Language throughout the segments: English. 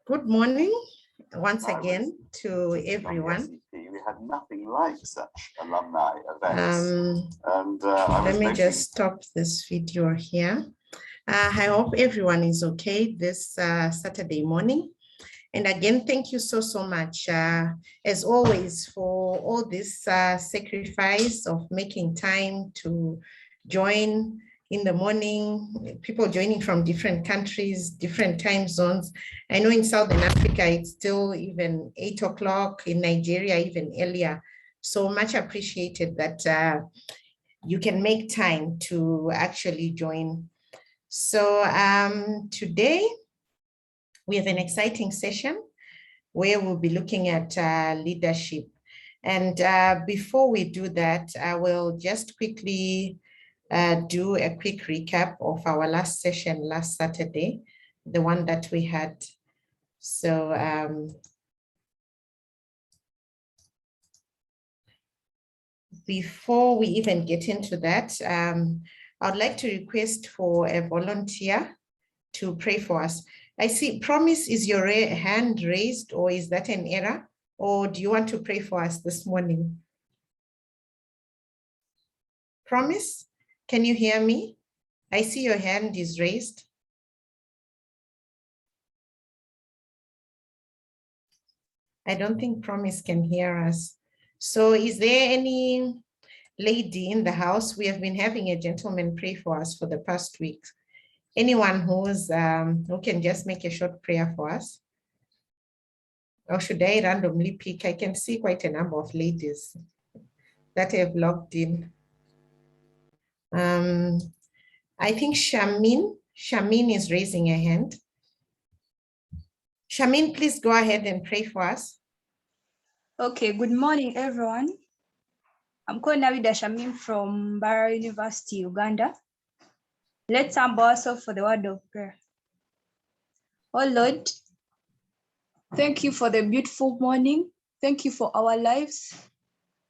Good morning once again to everyone. We had nothing like such alumni events. Let me just stop this video here. I hope everyone is okay this Saturday morning. And again, thank you so much, as always, for all this sacrifice of making time to join in the morning, people joining from different countries, different time zones. I know in Southern Africa, it's still even 8 o'clock, in Nigeria, even earlier. So much appreciated that you can make time to actually join. So today, we have an exciting session where we'll be looking at leadership. And before we do that, I will just quickly do a quick recap of our last session last Saturday, the one that we had. So before we even get into that, I'd like to request for a volunteer to pray for us. I see, Promise, is your hand raised, or is that an error? Or do you want to pray for us this morning? Promise, can you hear me? I see your hand is raised. I don't think Promise can hear us. So is there any lady in the house? We have been having a gentleman pray for us for the past week. Anyone who's who can just make a short prayer for us? Or should I randomly pick? I can see quite a number of ladies that have logged in. I think Shamin is raising a hand. Shamin, please go ahead and pray for us. Okay, good morning, everyone. I'm Konawida Shamin from Bara University, Uganda. Let's humble ourselves for the word of prayer. Oh Lord, thank you for the beautiful morning. Thank you for our lives.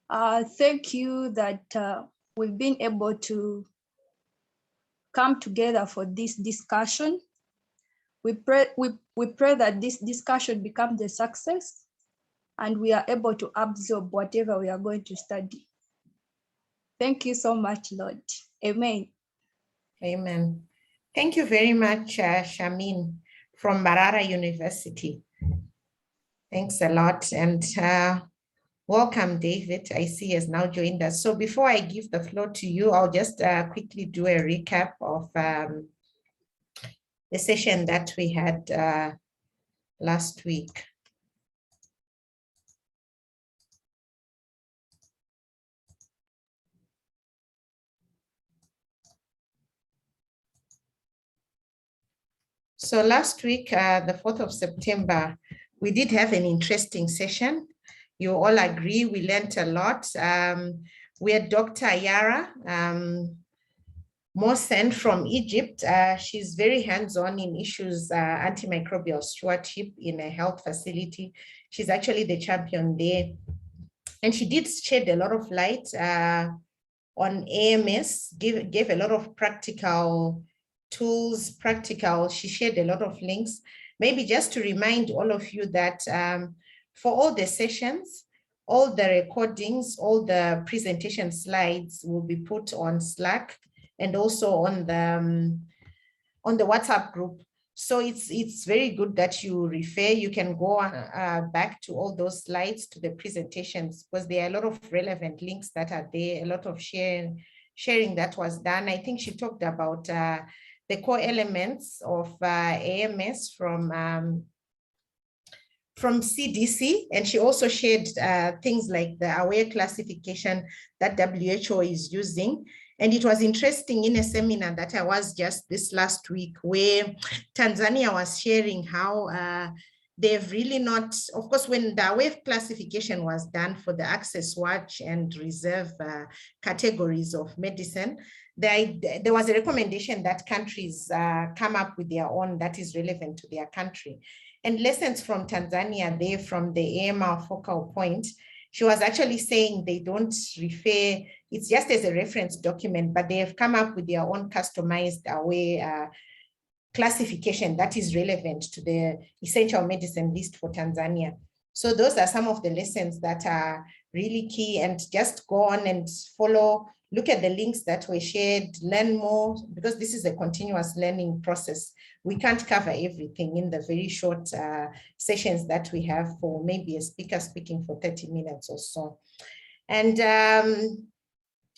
Thank you that we've been able to come together for this discussion. We pray that this discussion becomes a success and we are able to absorb whatever we are going to study. Thank you so much, Lord. Amen. Amen. Thank you very much, Shamin from Barara University. Thanks a lot. And welcome, David. I see has now joined us. So before I give the floor to you, I'll just quickly do a recap of the session that we had last week. So last week, the 4th of September, we did have an interesting session. You all agree, we learned a lot. We had Dr. Yara Mohsen from Egypt. She's very hands-on in issues antimicrobial stewardship in a health facility. She's actually the champion there. And she did shed a lot of light on AMS, gave a lot of practical tools, she shared a lot of links. Maybe just to remind all of you that for all the sessions, all the recordings, all the presentation slides will be put on Slack and also on the WhatsApp group. So it's very good that you refer. You can go back to all those slides, to the presentations, because there are a lot of relevant links that are there, a lot of sharing that was done. I think she talked about the core elements of AMS from CDC, and she also shared things like the AWARE classification that WHO is using. And it was interesting in a seminar that I was just this last week, where Tanzania was sharing how they've really not, of course, when the AWARE classification was done for the access, watch, and reserve categories of medicine, there was a recommendation that countries come up with their own that is relevant to their country. And lessons from Tanzania, there from the AMR focal point, she was actually saying they don't refer, it's just as a reference document, but they have come up with their own customized AWARE classification that is relevant to the essential medicine list for Tanzania. So those are some of the lessons that are really key, and just go on and follow, look at the links that were shared, learn more, because this is a continuous learning process. We can't cover everything in the very short sessions that we have for maybe a speaker speaking for 30 minutes or so. And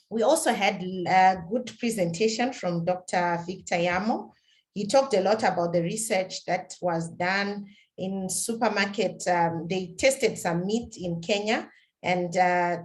we also had a good presentation from Dr. Victor Yamo. He talked a lot about the research that was done in supermarket. They tested some meat in Kenya and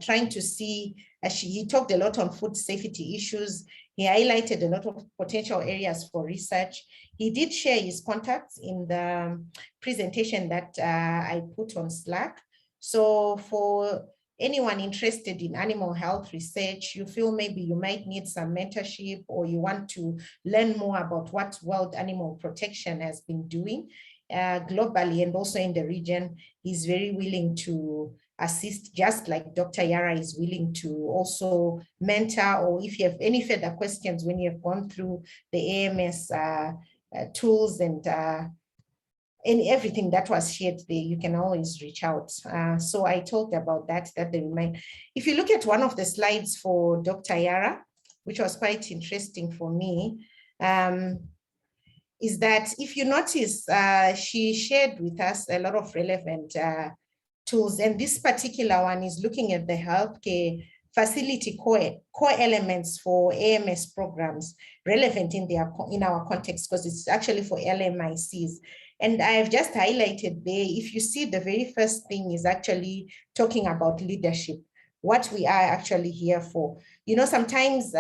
trying to see, he talked a lot on food safety issues. He highlighted a lot of potential areas for research. He did share his contacts in the presentation that I put on Slack. So for anyone interested in animal health research, you feel maybe you might need some mentorship, or you want to learn more about what World Animal Protection has been doing globally and also in the region, he's very willing to assist, just like Dr. Yara is willing to also mentor, or if you have any further questions when you have gone through the AMS tools and everything that was shared there, you can always reach out. So I talked about that they remind. If you look at one of the slides for Dr. Yara, which was quite interesting for me, is that if you notice, she shared with us a lot of relevant tools, and this particular one is looking at the healthcare facility core elements for AMS programs relevant in our context, because it's actually for LMICs. And I've just highlighted there, if you see, the very first thing is actually talking about leadership, what we are actually here for. You know, sometimes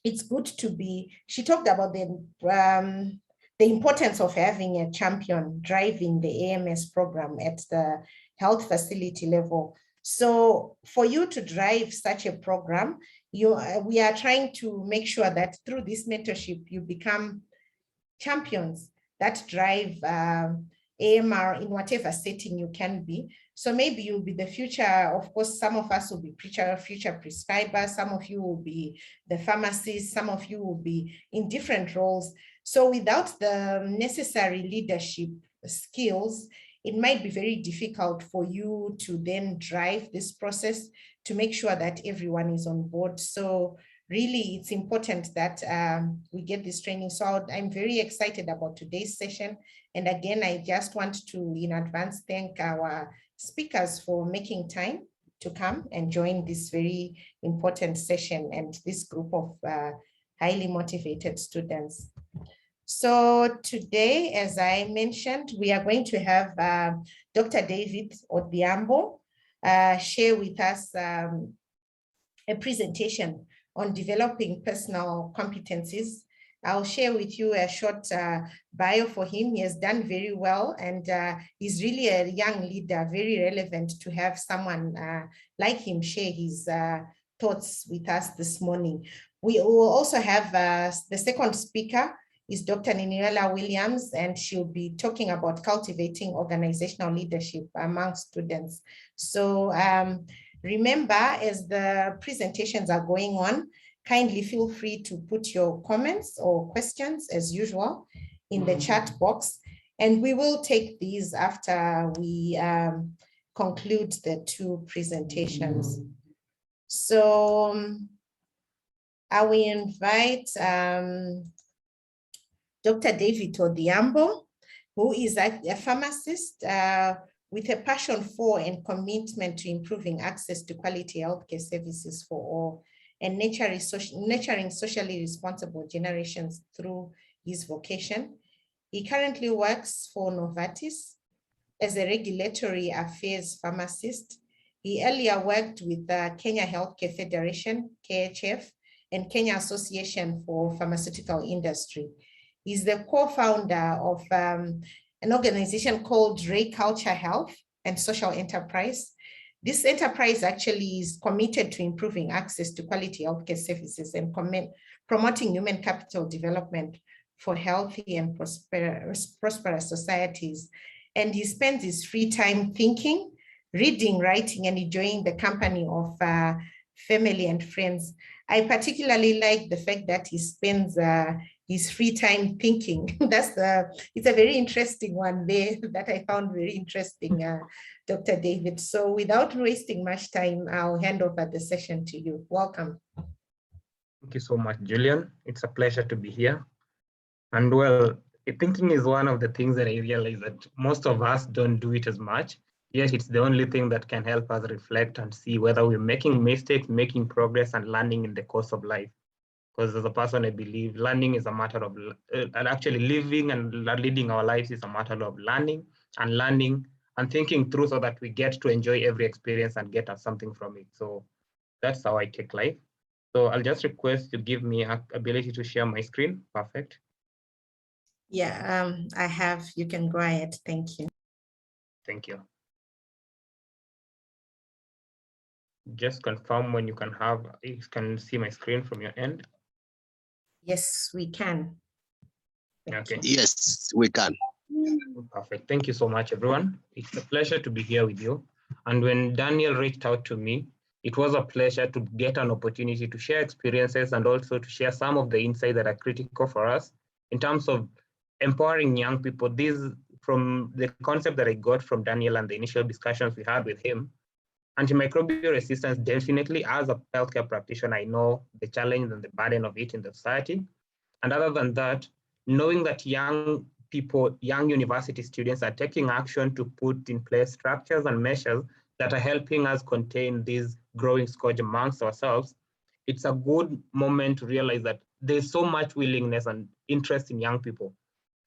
it's good to be, she talked about the importance of having a champion driving the AMS program at the health facility level. So for you to drive such a program, we are trying to make sure that through this mentorship, you become champions that drive AMR in whatever setting you can be. So maybe you'll be the future, of course, some of us will be future prescribers, some of you will be the pharmacists, some of you will be in different roles. So without the necessary leadership skills, it might be very difficult for you to then drive this process to make sure that everyone is on board. So really, it's important that we get this training. So I'm very excited about today's session. And again, I just want to, in advance, thank our speakers for making time to come and join this very important session and this group of highly motivated students. So today, as I mentioned, we are going to have Dr. David Odhiambo share with us a presentation on developing personal competencies I'll share with you a short bio for him. He has done very well, and he's really a young leader, very relevant to have someone like him share his thoughts with us this morning. We will also have the second speaker is Dr. Niniola Williams, and she'll be talking about cultivating organizational leadership among students. So remember, as the presentations are going on, kindly feel free to put your comments or questions as usual in the chat box, and we will take these after we conclude the two presentations. So I will invite Dr. David Odhiambo, who is a pharmacist with a passion for and commitment to improving access to quality healthcare services for all, and nurturing socially responsible generations through his vocation. He currently works for Novartis as a regulatory affairs pharmacist. He earlier worked with the Kenya Healthcare Federation, KHF, and Kenya Association for Pharmaceutical Industry. He's the co-founder of an organization called Ryculture Health and Social Enterprise. This enterprise actually is committed to improving access to quality healthcare services and promoting human capital development for healthy and prosperous societies. And he spends his free time thinking, reading, writing, and enjoying the company of family and friends. I particularly like the fact that he spends his free time thinking. It's a very interesting one there that I found very interesting, Dr. David. So without wasting much time, I'll hand over the session to you. Welcome. Thank you so much, Julian. It's a pleasure to be here. And well, thinking is one of the things that I realize that most of us don't do it as much, yet it's the only thing that can help us reflect and see whether we're making mistakes, making progress, and learning in the course of life. Because as a person, I believe learning is a matter of, and actually living and leading our lives is a matter of learning and thinking through so that we get to enjoy every experience and get something from it. So that's how I take life. So I'll just request to give me an ability to share my screen. Perfect. Yeah, I have. You can go ahead. Thank you. Thank you. Just confirm when you can see my screen from your end. Yes, we can. Okay. Yes, we can. Perfect. Thank you so much, everyone. It's a pleasure to be here with you. And when Daniel reached out to me, it was a pleasure to get an opportunity to share experiences and also to share some of the insights that are critical for us in terms of empowering young people. This, from the concept that I got from Daniel and the initial discussions we had with him, antimicrobial resistance, definitely as a healthcare practitioner, I know the challenge and the burden of it in the society. And other than that, knowing that young people, young university students are taking action to put in place structures and measures that are helping us contain this growing scourge amongst ourselves, it's a good moment to realize that there's so much willingness and interest in young people.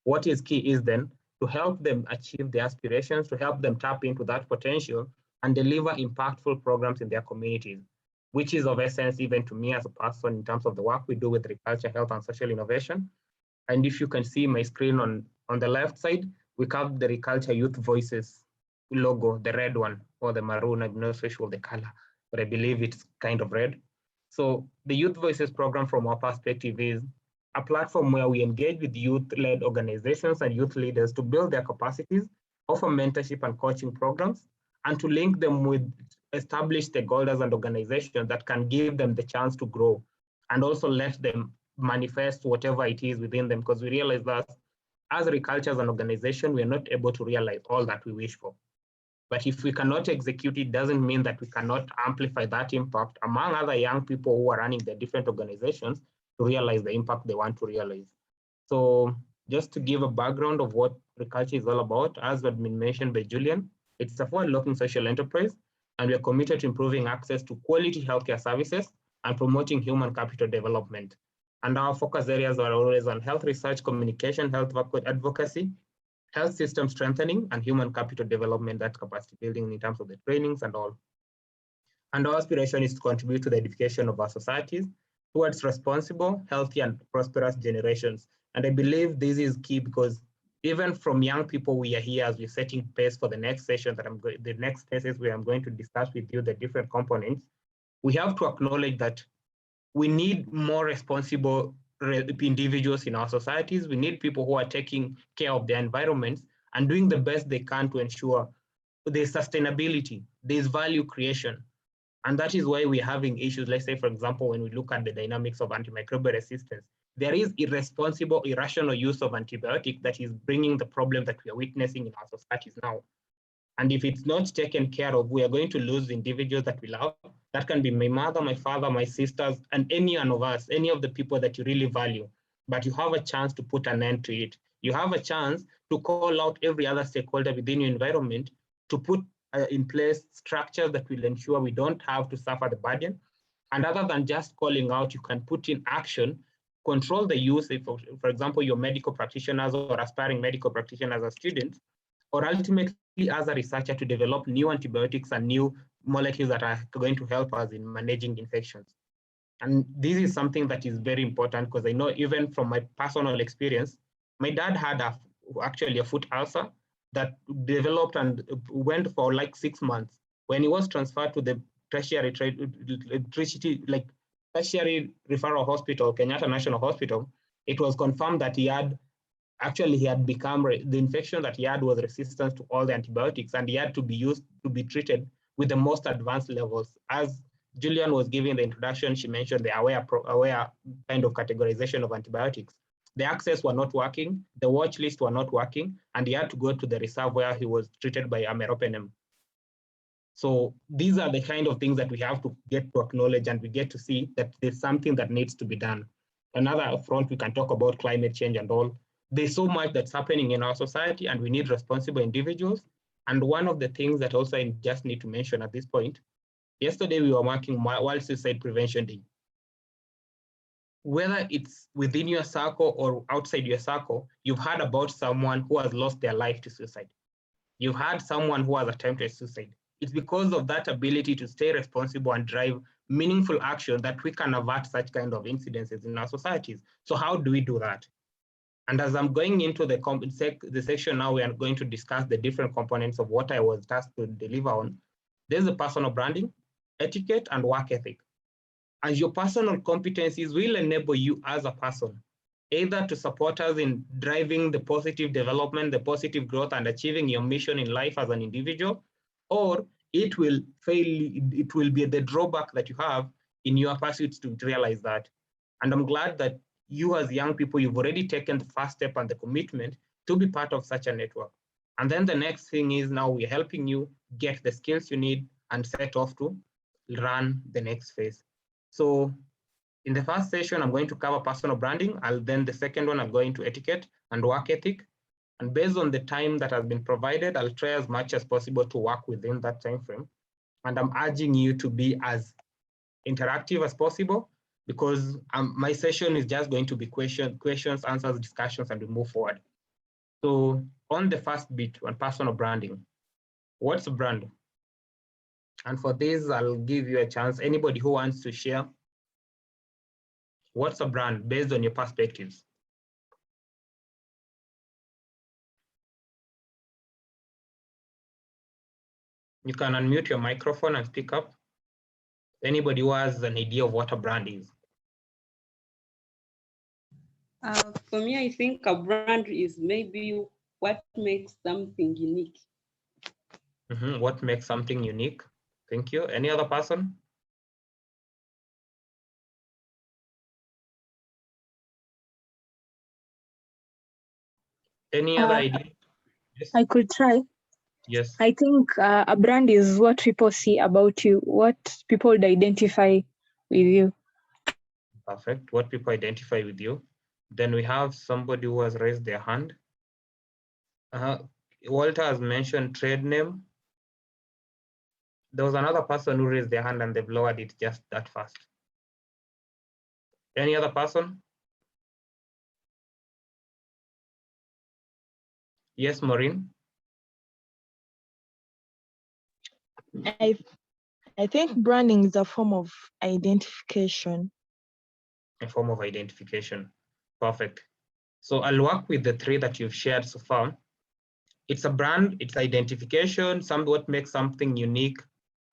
What is key is then to help them achieve their aspirations, to help them tap into that potential and deliver impactful programs in their communities, which is of essence even to me as a person in terms of the work we do with Ryculture, health and social innovation. And if you can see my screen on the left side, we have the Ryculture Youth Voices logo, the red one or the maroon. I'm not so sure of the color, but I believe it's kind of red. So the Youth Voices program from our perspective is a platform where we engage with youth-led organizations and youth leaders to build their capacities, offer mentorship and coaching programs, and to link them with established stakeholders and organizations that can give them the chance to grow and also let them manifest whatever it is within them, because we realize that as Ryculture as an organization, we are not able to realize all that we wish for. But if we cannot execute it, doesn't mean that we cannot amplify that impact among other young people who are running their different organizations to realize the impact they want to realize. So just to give a background of what Ryculture is all about, as had been mentioned by Julian, it's a forward-looking social enterprise, and we are committed to improving access to quality healthcare services and promoting human capital development. And our focus areas are always on health research, communication, health advocacy, health system strengthening, and human capital development, that capacity building in terms of the trainings and all. And our aspiration is to contribute to the edification of our societies towards responsible, healthy, and prosperous generations. And I believe this is key because even from young people, we are here as we're setting pace for the next session the next spaces where I'm going to discuss with you the different components. We have to acknowledge that we need more responsible individuals in our societies. We need people who are taking care of their environments and doing the best they can to ensure there's sustainability, there's value creation. And that is why we're having issues. Let's say, for example, when we look at the dynamics of antimicrobial resistance, there is irresponsible, irrational use of antibiotics that is bringing the problem that we are witnessing in our societies now. And if it's not taken care of, we are going to lose individuals that we love. That can be my mother, my father, my sisters, and any one of us, any of the people that you really value. But you have a chance to put an end to it. You have a chance to call out every other stakeholder within your environment to put in place structures that will ensure we don't have to suffer the burden. And other than just calling out, you can put in action, control the use, if, for example, your medical practitioners or aspiring medical practitioners as students, or ultimately as a researcher to develop new antibiotics and new molecules that are going to help us in managing infections. And this is something that is very important because I know even from my personal experience, my dad had actually a foot ulcer that developed and went for like 6 months. When he was transferred to the tertiary referral hospital, Kenyatta National Hospital, it was confirmed that he had become, the infection that he had was resistant to all the antibiotics, and he had to be treated with the most advanced levels. As Julian was giving the introduction, she mentioned the aware kind of categorization of antibiotics. The access were not working, the watch list were not working, and he had to go to the reserve where he was treated by meropenem. So these are the kind of things that we have to get to acknowledge, and we get to see that there's something that needs to be done. Another front, we can talk about climate change and all. There's so much that's happening in our society, and we need responsible individuals. And one of the things that also I just need to mention at this point, yesterday we were marking World Suicide Prevention Day. Whether it's within your circle or outside your circle, you've heard about someone who has lost their life to suicide. You've had someone who has attempted suicide. It's because of that ability to stay responsible and drive meaningful action that we can avert such kind of incidences in our societies. So how do we do that? And as I'm going into the section now, we are going to discuss the different components of what I was tasked to deliver on. There's the personal branding, etiquette, and work ethic. And your personal competencies will enable you as a person, either to support us in driving the positive development, the positive growth, and achieving your mission in life as an individual, or it will be the drawback that you have in your pursuits to realize that. And I'm glad that you as young people, you've already taken the first step and the commitment to be part of such a network. And then the next thing is now we're helping you get the skills you need and set off to run the next phase. So in the first session, I'm going to cover personal branding. Then the second one, I'm going to etiquette and work ethic. And based on the time that has been provided, I'll try as much as possible to work within that time frame. And I'm urging you to be as interactive as possible, because my session is just going to be questions, answers, discussions, and we move forward. So on the first bit, on personal branding, what's a brand? And for this, I'll give you a chance. Anybody who wants to share, what's a brand based on your perspectives? You can unmute your microphone and speak up. Anybody who has an idea of what a brand is? For me, I think a brand is maybe what makes something unique. What makes something unique? Thank you. Any other person? Any other idea? Yes. I could try. Yes. I think a brand is what people see about you, what people identify with you. Perfect. What people identify with you. Then we have somebody who has raised their hand. Walter has mentioned trade name. There was another person who raised their hand and they've lowered it just that fast. Any other person? Yes, Maureen. I think branding is a form of identification. a form of identification. Perfect. So I'll work with the three that you've shared so far. It's a brand, it's identification, what makes something unique,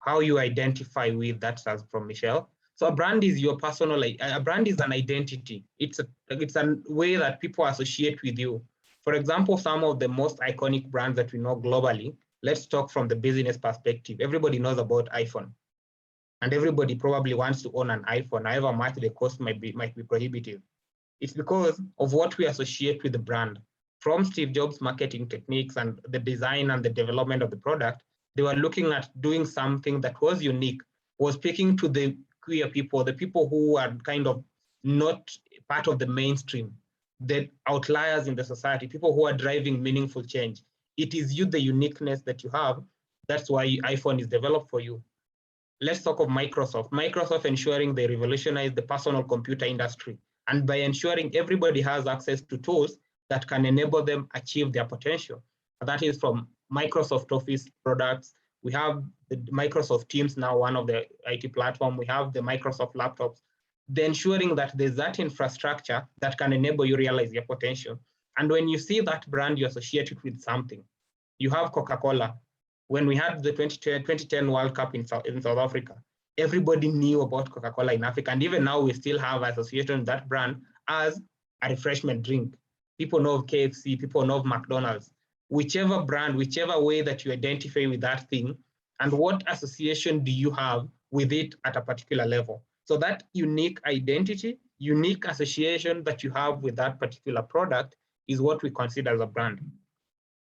how you identify with, that's from Michelle. So a brand is your personal, a brand is an identity. It's a way that people associate with you. For example, some of the most iconic brands that we know globally, let's talk from the business perspective. Everybody knows about iPhone, and everybody probably wants to own an iPhone, however much the cost might be prohibitive. It's because of what we associate with the brand. From Steve Jobs' marketing techniques and the design and the development of the product, they were looking at doing something that was unique, was speaking to the queer people, the people who are kind of not part of the mainstream, the outliers in the society, people who are driving meaningful change. It is you, the uniqueness that you have. That's why iPhone is developed for you. Let's talk of Microsoft. Microsoft ensuring they revolutionize the personal computer industry, and by ensuring everybody has access to tools that can enable them achieve their potential. That is from Microsoft Office products. We have the Microsoft Teams now, one of the IT platform. We have the Microsoft laptops. They're ensuring that there's that infrastructure that can enable you realize your potential. And when you see that brand, you associate it with something. You have Coca-Cola. When we had the 2010 World Cup in South Africa, everybody knew about Coca-Cola in Africa. And even now, we still have association with that brand as a refreshment drink. People know of KFC, people know of McDonald's. Whichever brand, whichever way that you identify with that thing, and what association do you have with it at a particular level. So that unique identity, unique association that you have with that particular product is what we consider as a brand.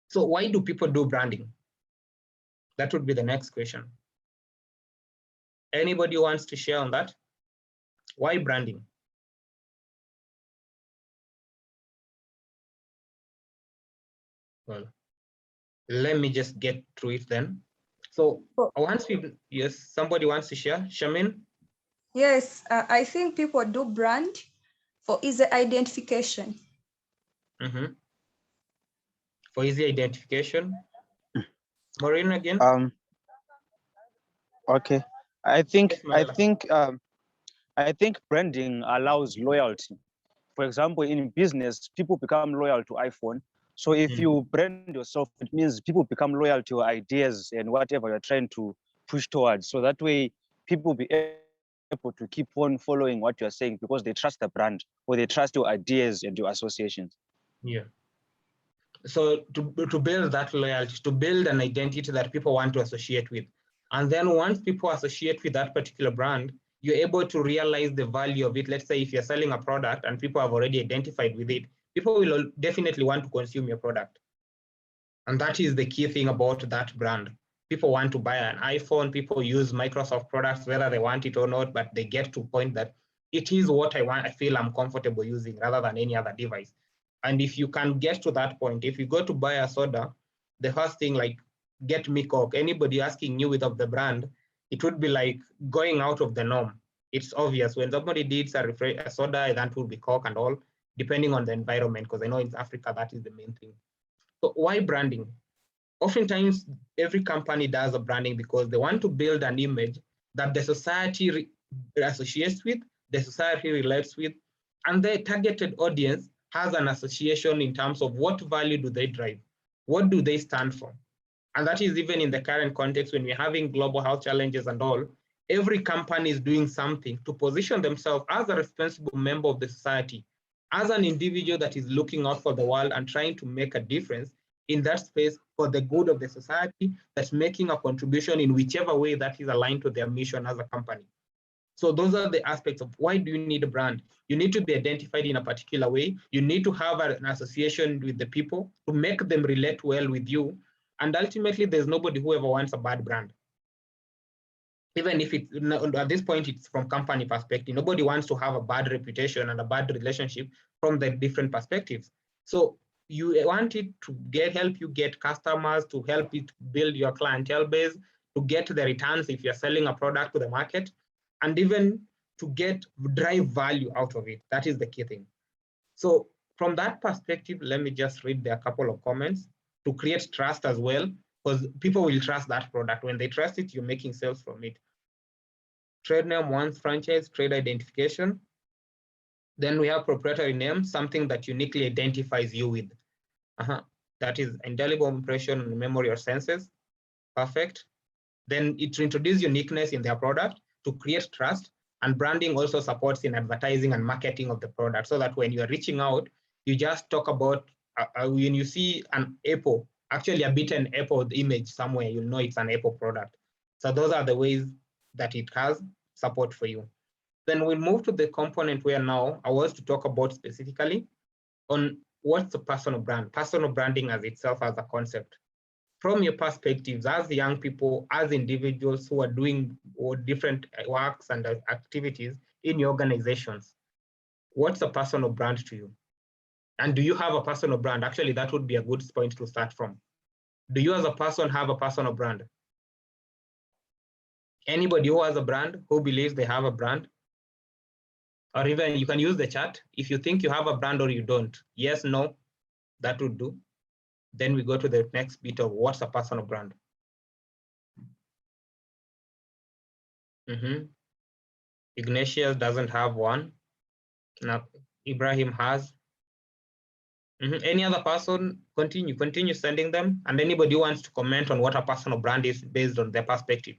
So why do people do branding? That would be the next question. Anybody wants to share on that? Why branding? Well, let me just get through it then. So once we, yes, somebody wants to share, Shamin? Yes, I think people do brand for easy identification. Mm-hmm. For easy identification. Maureen again? Okay. I think Yes, branding allows loyalty. For example, in business, people become loyal to iPhone. So if you brand yourself, it means people become loyal to your ideas and whatever you're trying to push towards. So that way, people be able to keep on following what you're saying because they trust the brand or they trust your ideas and your associations. Yeah. So to build that loyalty, to build an identity that people want to associate with. And then once people associate with that particular brand, you're able to realize the value of it. Let's say if you're selling a product and people have already identified with it, people will definitely want to consume your product. And that is the key thing about that brand. People want to buy an iPhone, people use Microsoft products, whether they want it or not, but they get to a point that it is what I want, I feel I'm comfortable using rather than any other device. And if you can get to that point, if you go to buy a soda, the first thing like get me Coke, anybody asking you without the brand, it would be like going out of the norm. It's obvious when somebody needs a soda, that would be Coke and all, depending on the environment, because I know in Africa, that is the main thing. So why branding? Oftentimes, every company does a branding because they want to build an image that the society associates with, the society relates with, and their targeted audience has an association in terms of what value do they drive, what do they stand for. And that is even in the current context when we're having global health challenges and all, every company is doing something to position themselves as a responsible member of the society, as an individual that is looking out for the world and trying to make a difference in that space for the good of the society, that's making a contribution in whichever way that is aligned to their mission as a company. So those are the aspects of why do you need a brand? You need to be identified in a particular way. You need to have an association with the people to make them relate well with you. And ultimately, there's nobody who ever wants a bad brand. Even if it's at this point, it's from company perspective. Nobody wants to have a bad reputation and a bad relationship from the different perspectives. So you want it to help you get customers, to help it build your clientele base, to get the returns if you're selling a product to the market, and even to drive value out of it. That is the key thing. So from that perspective, let me just read a couple of comments to create trust as well, because people will trust that product. When they trust it, you're making sales from it. Trade name, once franchise, trade identification. Then we have proprietary name, something that uniquely identifies you with. That is indelible impression on the memory or senses. Perfect. Then it introduces uniqueness in their product to create trust, and branding also supports in advertising and marketing of the product, so that when you are reaching out, you just talk about, when you see an apple, actually a bitten apple image somewhere, you'll know it's an Apple product. So those are the ways that it has support for you. Then we'll move to the component where now I was to talk about specifically on what's the personal brand, personal branding as itself as a concept. From your perspectives as young people, as individuals who are doing different works and activities in your organizations, what's a personal brand to you? And do you have a personal brand? Actually, that would be a good point to start from. Do you as a person have a personal brand? Anybody who has a brand, who believes they have a brand? Or even you can use the chat if you think you have a brand or you don't. Yes, no, that would do. Then we go to the next bit of what's a personal brand. Ignatius doesn't have one. Now, Ibrahim has. Any other person, continue sending them. And anybody who wants to comment on what a personal brand is based on their perspective.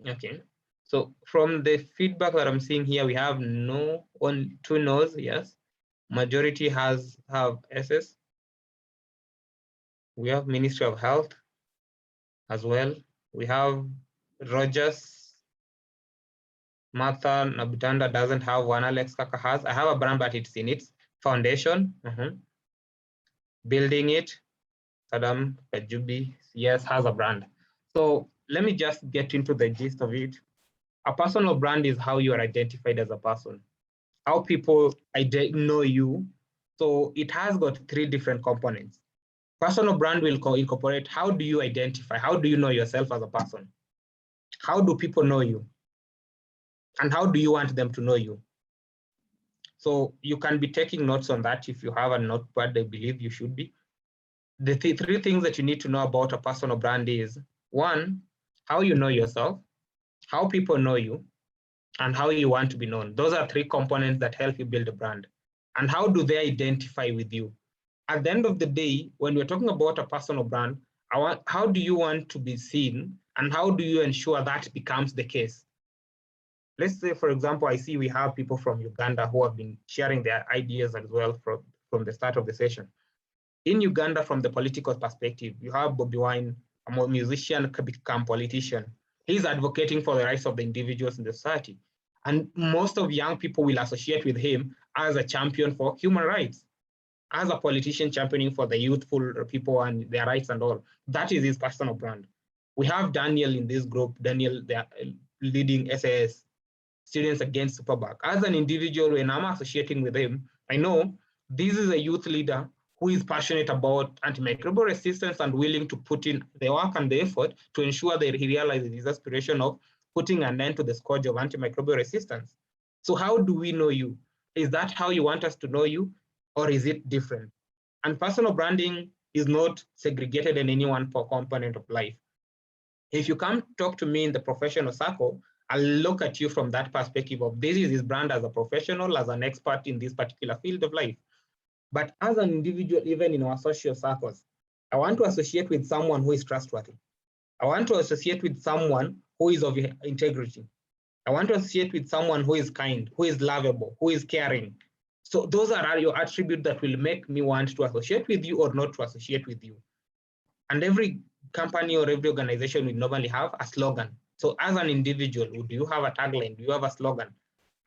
Okay, so from the feedback that I'm seeing here, we have no, two no's, yes. Majority have SS. We have Ministry of Health as well. We have Rogers. Martha Nabutanda doesn't have one. Alex Kaka has. I have a brand, but it's in its foundation. Building it. Saddam Kajubi, yes, has a brand. So let me just get into the gist of it. A personal brand is how you are identified as a person, how people know you. So it has got three different components. Personal brand will incorporate how do you identify, how do you know yourself as a person? How do people know you? And how do you want them to know you? So you can be taking notes on that if you have a notepad. I believe you should be. The three things that you need to know about a personal brand is, one, how you know yourself, how people know you, and how you want to be known. Those are three components that help you build a brand. And how do they identify with you? At the end of the day, when we're talking about a personal brand, how do you want to be seen, and how do you ensure that becomes the case? Let's say, for example, I see we have people from Uganda who have been sharing their ideas as well from the start of the session. In Uganda, from the political perspective, you have Bobby Wine, a musician, become politician. He's advocating for the rights of the individuals in the society. And most of young people will associate with him as a champion for human rights, as a politician championing for the youthful people and their rights and all. That is his personal brand. We have Daniel in this group, Daniel, the leading SAS, Students Against Superbugs. As an individual, when I'm associating with him, I know this is a youth leader who is passionate about antimicrobial resistance and willing to put in the work and the effort to ensure that he realizes his aspiration of putting an end to the scourge of antimicrobial resistance. So how do we know you? Is that how you want us to know you, or is it different? And personal branding is not segregated in any one component of life. If you come talk to me in the professional circle, I'll look at you from that perspective of this is his brand as a professional, as an expert in this particular field of life. But as an individual, even in our social circles, I want to associate with someone who is trustworthy. I want to associate with someone who is of integrity. I want to associate with someone who is kind, who is lovable, who is caring. So those are your attributes that will make me want to associate with you or not to associate with you. And every company or every organization will normally have a slogan. So as an individual, do you have a tagline? Do you have a slogan?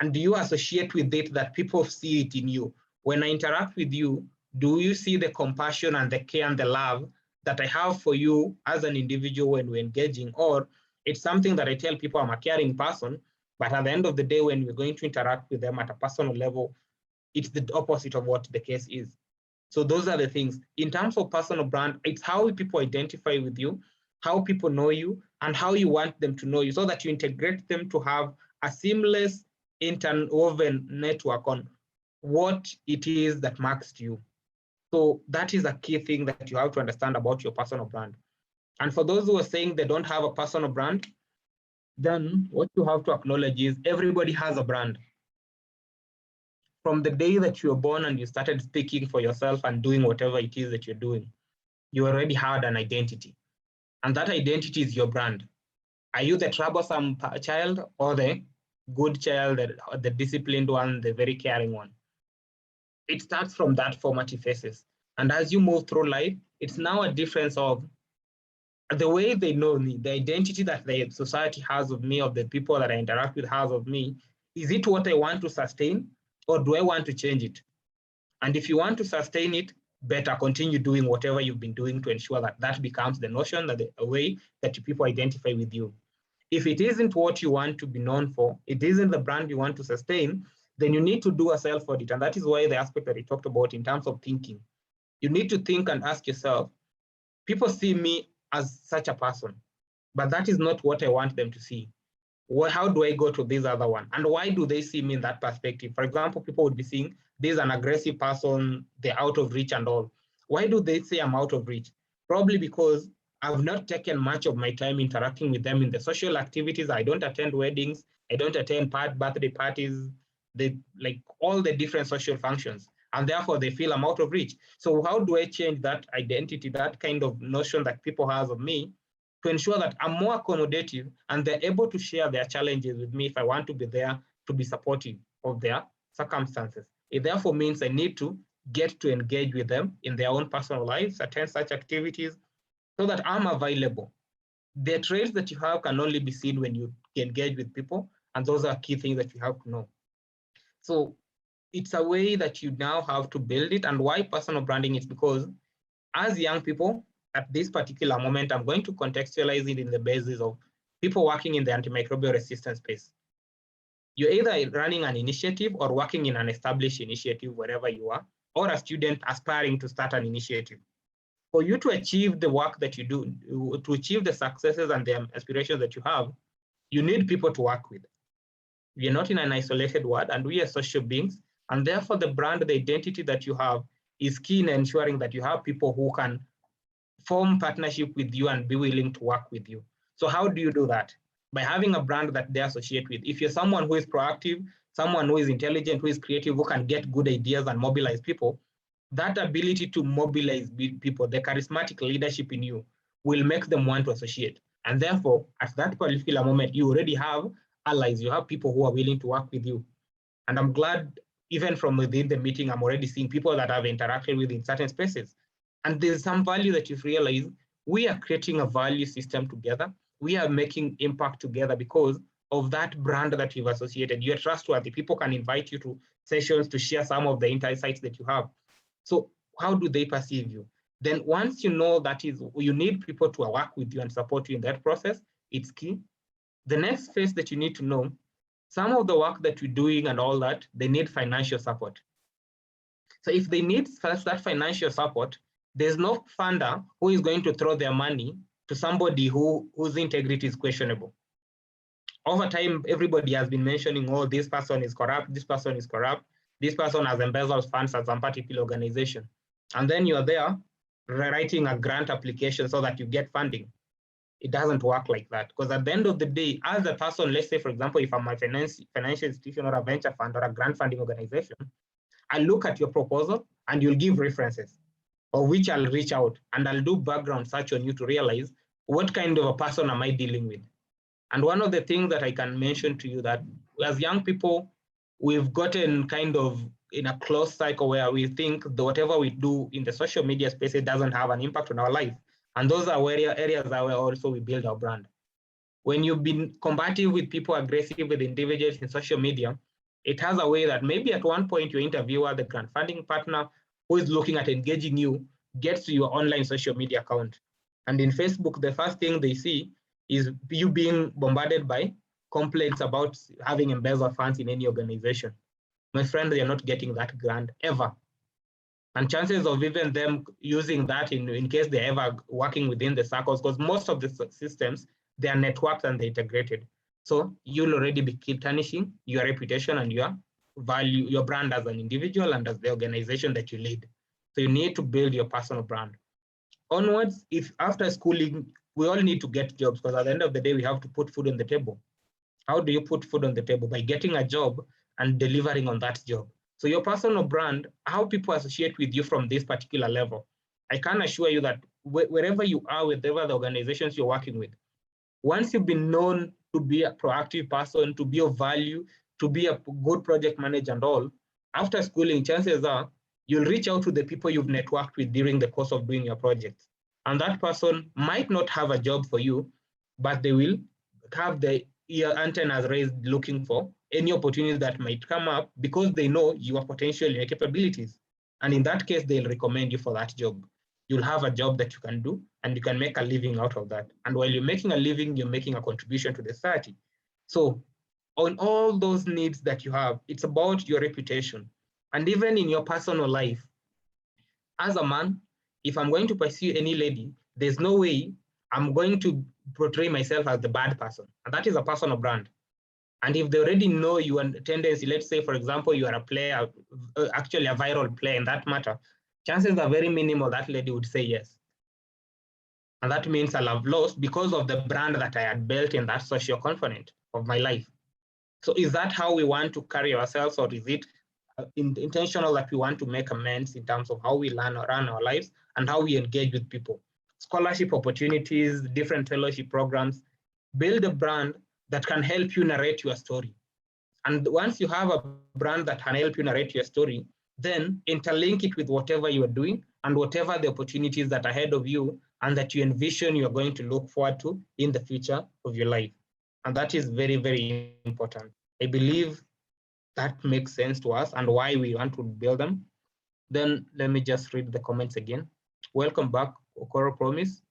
And do you associate with it that people see it in you? When I interact with you, do you see the compassion and the care and the love that I have for you as an individual when we're engaging? Or it's something that I tell people I'm a caring person, but at the end of the day, when we're going to interact with them at a personal level, it's the opposite of what the case is. So those are the things. In terms of personal brand, it's how people identify with you, how people know you, and how you want them to know you, so that you integrate them to have a seamless interwoven network on what it is that marks you. So that is a key thing that you have to understand about your personal brand. And for those who are saying they don't have a personal brand, then what you have to acknowledge is everybody has a brand. From the day that you were born and you started speaking for yourself and doing whatever it is that you're doing, you already had an identity. And that identity is your brand. Are you the troublesome child or the good child, the disciplined one, the very caring one? It starts from that formative phases. And as you move through life, it's now a difference of the way they know me, the identity that the society has of me, of the people that I interact with has of me. Is it what I want to sustain, or do I want to change it? And if you want to sustain it, better continue doing whatever you've been doing to ensure that that becomes the notion, that the way that people identify with you. If it isn't what you want to be known for, it isn't the brand you want to sustain, then you need to do a self-audit. And that is why the aspect that we talked about in terms of thinking. You need to think and ask yourself, people see me as such a person, but that is not what I want them to see. How do I go to this other one? And why do they see me in that perspective? For example, people would be seeing this is an aggressive person, they're out of reach and all. Why do they say I'm out of reach? Probably because I've not taken much of my time interacting with them in the social activities. I don't attend weddings, I don't attend birthday parties, like all the different social functions. And therefore they feel I'm out of reach. So how do I change that identity, that kind of notion that people have of me, to ensure that I'm more accommodative and they're able to share their challenges with me if I want to be there to be supportive of their circumstances. It therefore means I need to get to engage with them in their own personal lives, attend such activities, so that I'm available. The traits that you have can only be seen when you engage with people, and those are key things that you have to know. So it's a way that you now have to build it. And why personal branding is because as young people, at this particular moment, I'm going to contextualize it in the basis of people working in the antimicrobial resistance space. You're either running an initiative or working in an established initiative, wherever you are, or a student aspiring to start an initiative. For you to achieve the work that you do, to achieve the successes and the aspirations that you have, you need people to work with. We are not in an isolated world, and we are social beings, and therefore the brand, the identity that you have is key in ensuring that you have people who can form partnership with you and be willing to work with you. So how do you do that? By having a brand that they associate with. If you're someone who is proactive, someone who is intelligent, who is creative, who can get good ideas and mobilize people, that ability to mobilize people, the charismatic leadership in you, will make them want to associate. And therefore, at that particular moment, you already have allies, you have people who are willing to work with you. And I'm glad, even from within the meeting, I'm already seeing people that I've interacted with in certain spaces. And there's some value that you've realized, we are creating a value system together. We are making impact together because of that brand that you've associated. You're trustworthy. People can invite you to sessions to share some of the insights that you have. So how do they perceive you? Then once you know that is, you need people to work with you and support you in that process, it's key. The next phase that you need to know, some of the work that you're doing and all that, they need financial support. So if they need that financial support, there's no funder who is going to throw their money to somebody whose integrity is questionable. Over time, everybody has been mentioning, oh, this person is corrupt, this person is corrupt, this person has embezzled funds at some particular organization. And then you're there writing a grant application so that you get funding. It doesn't work like that, because at the end of the day, as a person, let's say, for example, if I'm a financial institution or a venture fund or a grant funding organization, I look at your proposal and you'll give references, of which I'll reach out and I'll do background search on you to realize what kind of a person am I dealing with. And one of the things that I can mention to you that as young people, we've gotten kind of in a closed cycle where we think that whatever we do in the social media space, it doesn't have an impact on our life. And those are areas that where also we build our brand. When you've been combative with people, aggressive with individuals in social media, it has a way that maybe at one point your interviewer, the grant funding partner who is looking at engaging you, gets to your online social media account. And in Facebook, the first thing they see is you being bombarded by complaints about having embezzled funds in any organization. My friend, they are not getting that grant ever. And chances of even them using that in case they're ever working within the circles, because most of the systems, they are networked and they're integrated. So you'll already be tarnishing your reputation and your value, your brand as an individual and as the organization that you lead. So you need to build your personal brand. Onwards, if after schooling, we all need to get jobs, because at the end of the day, we have to put food on the table. How do you put food on the table? By getting a job and delivering on that job. So your personal brand, how people associate with you from this particular level, I can assure you that wherever you are, whatever the organizations you're working with, once you've been known to be a proactive person, to be of value, to be a good project manager and all, after schooling, chances are you'll reach out to the people you've networked with during the course of doing your project. And that person might not have a job for you, but they will have the ear antennas raised looking for any opportunity that might come up, because they know your potential, your capabilities. And in that case, they'll recommend you for that job. You'll have a job that you can do, and you can make a living out of that. And while you're making a living, you're making a contribution to the society. So on all those needs that you have, it's about your reputation. And even in your personal life, as a man, if I'm going to pursue any lady, there's no way I'm going to portray myself as the bad person. And that is a personal brand. And if they already know your tendency, let's say, for example, you are a player, actually a viral player in that matter, chances are very minimal that lady would say yes. And that means I'll have lost because of the brand that I had built in that social component of my life. So is that how we want to carry ourselves, or is it intentional that we want to make amends in terms of how we learn or run our lives and how we engage with people? Scholarship opportunities, different fellowship programs, build a brand that can help you narrate your story. And once you have a brand that can help you narrate your story, then interlink it with whatever you are doing and whatever the opportunities that are ahead of you and that you envision you're going to look forward to in the future of your life. And that is very, very important. I believe that makes sense to us and why we want to build them. Then let me just read the comments again. Welcome back, Okoro Promise.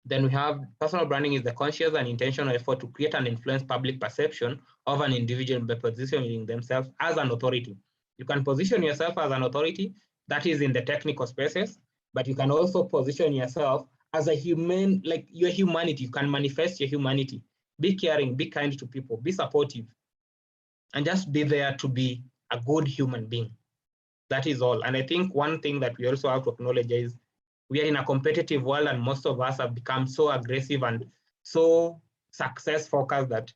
Then we have personal branding is the conscious and intentional effort to create and influence public perception of an individual by positioning themselves as an authority. You can position yourself as an authority, that is in the technical spaces, but you can also position yourself as a human, like your humanity. You can manifest your humanity. Be caring, be kind to people, be supportive, and just be there to be a good human being. That is all. And I think one thing that we also have to acknowledge is we are in a competitive world, and most of us have become so aggressive and so success focused that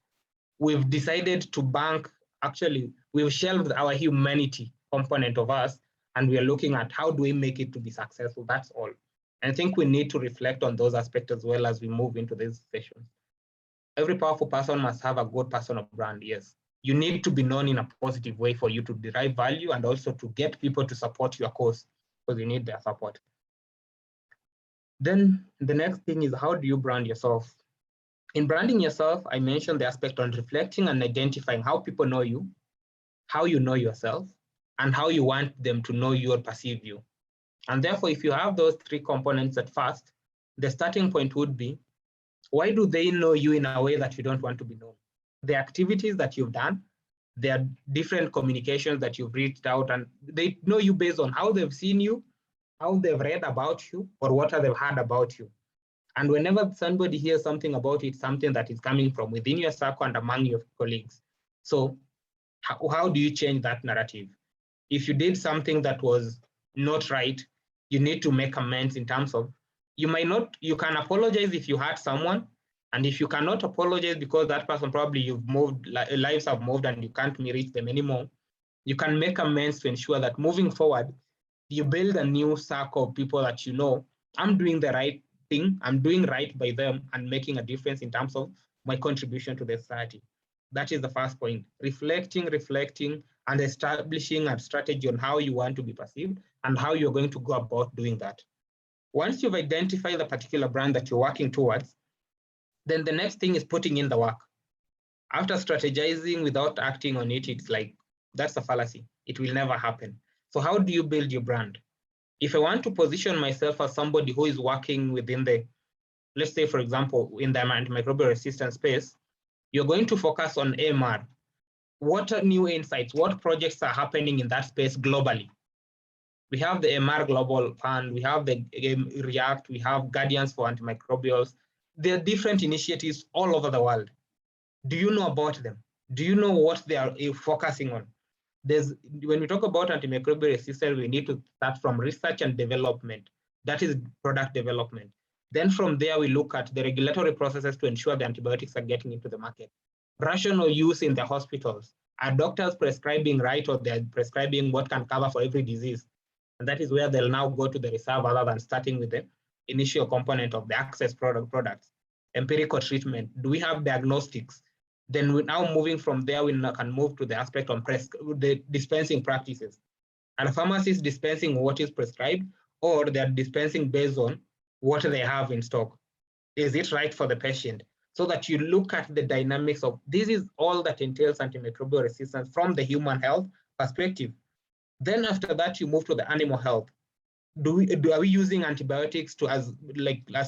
we've decided to bank, actually, we've shelved our humanity component of us, and we are looking at how do we make it to be successful. That's all. And I think we need to reflect on those aspects as well as we move into this session. Every powerful person must have a good personal brand, yes. You need to be known in a positive way for you to derive value and also to get people to support your cause, because you need their support. Then the next thing is, how do you brand yourself? In branding yourself, I mentioned the aspect on reflecting and identifying how people know you, how you know yourself, and how you want them to know you or perceive you. And therefore, if you have those three components at first, the starting point would be, why do they know you in a way that you don't want to be known? The activities that you've done, there are different communications that you've reached out, and they know you based on how they've seen you, how they've read about you, or what they've heard about you. And whenever somebody hears something about it, something that is coming from within your circle and among your colleagues. So how do you change that narrative? If you did something that was not right, you need to make amends in terms of, you can apologize if you hurt someone. And if you cannot apologize because that person probably you've moved, lives have moved and you can't reach them anymore, you can make amends to ensure that moving forward, you build a new circle of people that you know, I'm doing the right thing, I'm doing right by them and making a difference in terms of my contribution to the society. That is the first point. Reflecting, and establishing a strategy on how you want to be perceived and how you're going to go about doing that. Once you've identified the particular brand that you're working towards, then the next thing is putting in the work. After strategizing without acting on it, it's like, that's a fallacy. It will never happen. So how do you build your brand? If I want to position myself as somebody who is working within the, let's say, for example, in the antimicrobial resistance space, you're going to focus on AMR. What are new insights? What projects are happening in that space globally? We have the AMR Global Fund, we have the React, we have Guardians for Antimicrobials. There are different initiatives all over the world. Do you know about them? Do you know what they are focusing on? When we talk about antimicrobial resistance, we need to start from research and development. That is product development. Then from there, we look at the regulatory processes to ensure the antibiotics are getting into the market. Rational use in the hospitals. Are doctors prescribing right, or they're prescribing what can cover for every disease? And that is where they'll now go to the reserve rather than starting with the initial component of the access products. Empirical treatment. Do we have diagnostics? Then we're now moving from there, we can move to the aspect of the dispensing practices. Are pharmacists dispensing what is prescribed, or they're dispensing based on what they have in stock? Is it right for the patient? So that you look at the dynamics of, this is all that entails antimicrobial resistance from the human health perspective. Then after that, you move to the animal health. Are we using antibiotics as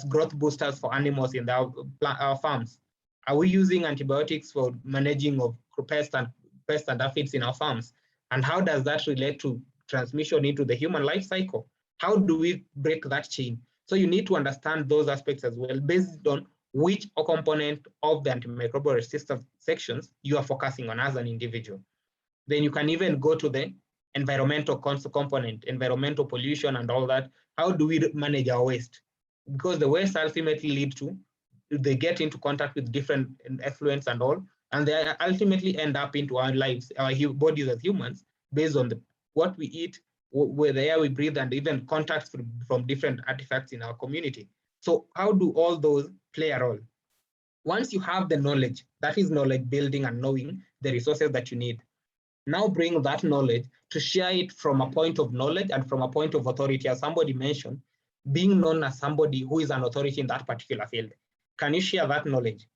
growth boosters for animals in our farms? Are we using antibiotics for managing of pests and aphids in our farms? And how does that relate to transmission into the human life cycle? How do we break that chain? So you need to understand those aspects as well, based on which component of the antimicrobial resistance sections you are focusing on as an individual. Then you can even go to the environmental component, environmental pollution and all that. How do we manage our waste? Because the waste ultimately lead to, they get into contact with different effluents and all, and they ultimately end up into our lives, our bodies as humans, based on what we eat, where the air we breathe, and even contacts from different artifacts in our community. So how do all those play a role? Once you have the knowledge, that is knowledge building and knowing the resources that you need. Now bring that knowledge to share it from a point of knowledge and from a point of authority, as somebody mentioned, being known as somebody who is an authority in that particular field. Can you share that knowledge?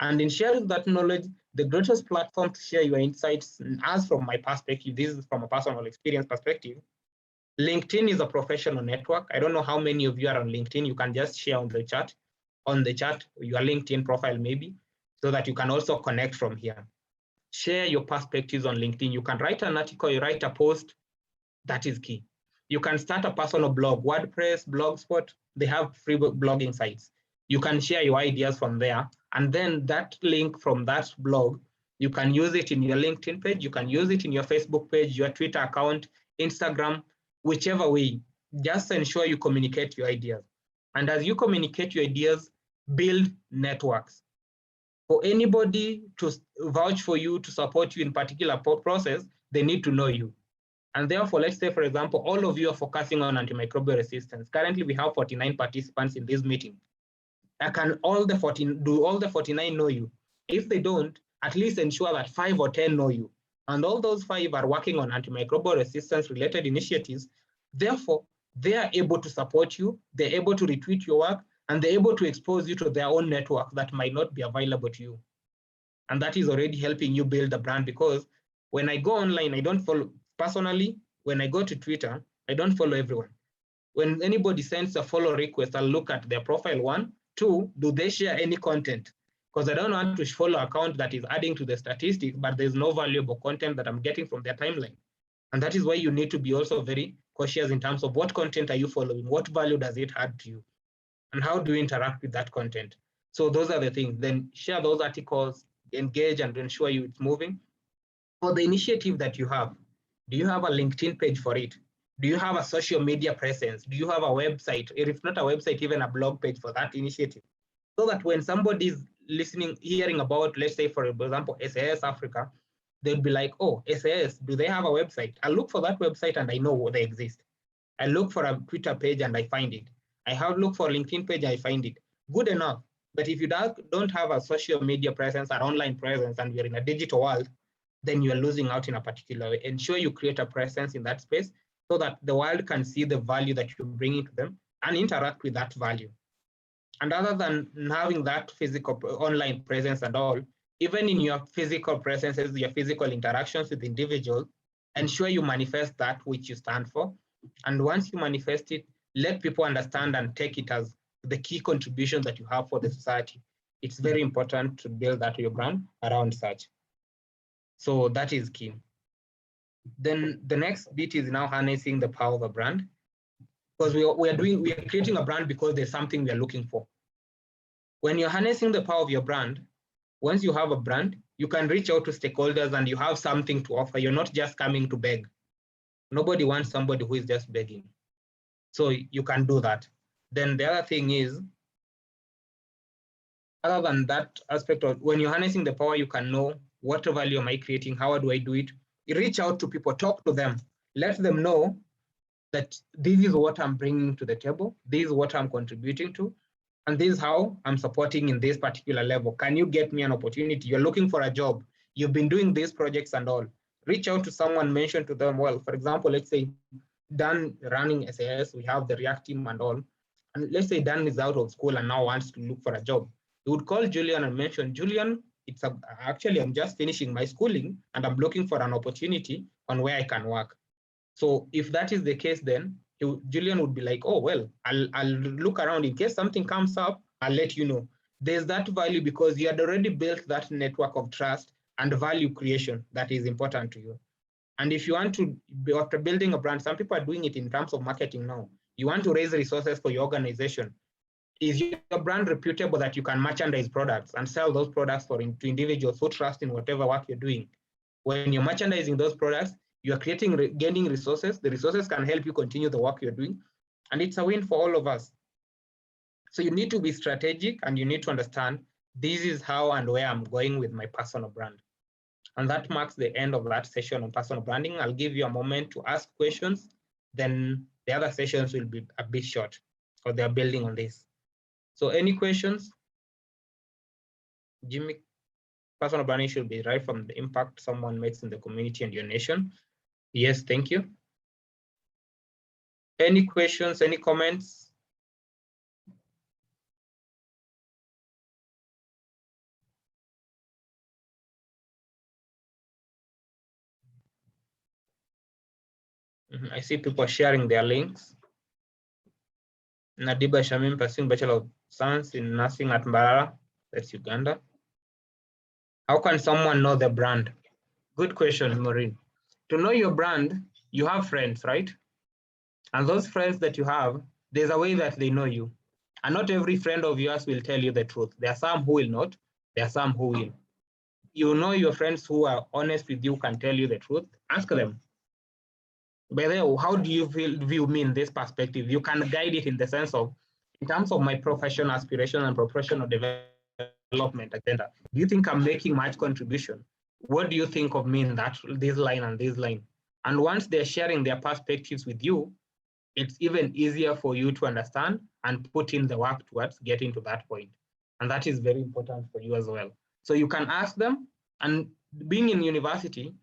And in sharing that knowledge, the greatest platform to share your insights, as from my perspective, this is from a personal experience perspective, LinkedIn is a professional network. I don't know how many of you are on LinkedIn. You can just share on the chat, your LinkedIn profile maybe, so that you can also connect from here. Share your perspectives on LinkedIn. You can write an article, you write a post, that is key. You can start a personal blog, WordPress, Blogspot, they have free blogging sites. You can share your ideas from there, and then that link from that blog, you can use it in your LinkedIn page, you can use it in your Facebook page, your Twitter account, Instagram, whichever way. Just ensure you communicate your ideas. And as you communicate your ideas, build networks. For anybody to vouch for you, to support you in particular process, they need to know you. And therefore, let's say, for example, all of you are focusing on antimicrobial resistance. Currently, we have 49 participants in this meeting. Do all the 49 know you? If they don't, at least ensure that 5 or 10 know you. And all those 5 are working on antimicrobial resistance related initiatives. Therefore, they are able to support you, they're able to retweet your work, and they're able to expose you to their own network that might not be available to you. And that is already helping you build a brand, because when I go online, I don't follow, personally, when I go to Twitter, I don't follow everyone. When anybody sends a follow request, I'll look at their profile, 1, 2, do they share any content? Because I don't want to follow an account that is adding to the statistics, but there's no valuable content that I'm getting from their timeline. And that is why you need to be also very cautious in terms of what content are you following, what value does it add to you, and how do you interact with that content? So those are the things. Then share those articles, engage, and ensure it's moving. For the initiative that you have, do you have a LinkedIn page for it? Do you have a social media presence? Do you have a website? If not a website, even a blog page for that initiative? So that when somebody's listening, hearing about, let's say, for example, SAS Africa, they'll be like, oh, SAS, do they have a website? I look for that website and I know they exist. I look for a Twitter page and I find it. I have looked for a LinkedIn page, I find it. Good enough. But if you don't have a social media presence or online presence and you're in a digital world, then you're losing out in a particular way. Ensure you create a presence in that space so that the world can see the value that you're bringing to them and interact with that value. And other than having that physical online presence and all, even in your physical presences, your physical interactions with individuals, ensure you manifest that which you stand for. And once you manifest it, let people understand and take it as the key contribution that you have for the society. It's very important to build that your brand around such. So that is key. Then the next bit is now harnessing the power of a brand, because we are creating a brand because there's something we are looking for. When you're harnessing the power of your brand, once you have a brand, you can reach out to stakeholders and you have something to offer. You're not just coming to beg. Nobody wants somebody who is just begging. So you can do that. Then the other thing is other than that aspect of when you're harnessing the power, you can know what value am I creating, how do I do it? You reach out to people, talk to them, let them know that this is what I'm bringing to the table, this is what I'm contributing to, and this is how I'm supporting in this particular level. Can you get me an opportunity? You're looking for a job, you've been doing these projects and all. Reach out to someone, mention to them, well, for example, let's say Dan running SAS, we have the React team and all, and let's say Dan is out of school and now wants to look for a job. You would call Julian and mention, Julian, actually I'm just finishing my schooling and I'm looking for an opportunity on where I can work. So if that is the case, then Julian would be like, oh, well, I'll look around in case something comes up, I'll let you know. There's that value because you had already built that network of trust and value creation that is important to you. And if you want to, after building a brand, some people are doing it in terms of marketing now. You want to raise resources for your organization. Is your brand reputable that you can merchandise products and sell those products to individuals who trust in whatever work you're doing? When you're merchandising those products, you're gaining resources. The resources can help you continue the work you're doing. And it's a win for all of us. So you need to be strategic and you need to understand this is how and where I'm going with my personal brand. And that marks the end of that session on personal branding. I'll give you a moment to ask questions. Then the other sessions will be a bit short because they're building on this. So any questions? Jimmy, personal branding should be right from the impact someone makes in the community and your nation. Yes, thank you. Any questions, any comments? I see people sharing their links. Nadiba Shamim pursuing Bachelor of Science in Nursing at Mbarara, that's Uganda. How can someone know the brand? Good question, Maureen. To know your brand, you have friends, right? And those friends that you have, there's a way that they know you. And not every friend of yours will tell you the truth. There are some who will not, there are some who will. You know your friends who are honest with you can tell you the truth. Ask them. By the way, how do you view me in this perspective? You can guide it in the sense of, in terms of my professional aspiration and professional development agenda, do you think I'm making much contribution? What do you think of me in this line and this line? And once they're sharing their perspectives with you, it's even easier for you to understand and put in the work towards getting to that point. And that is very important for you as well. So you can ask them, and being in university,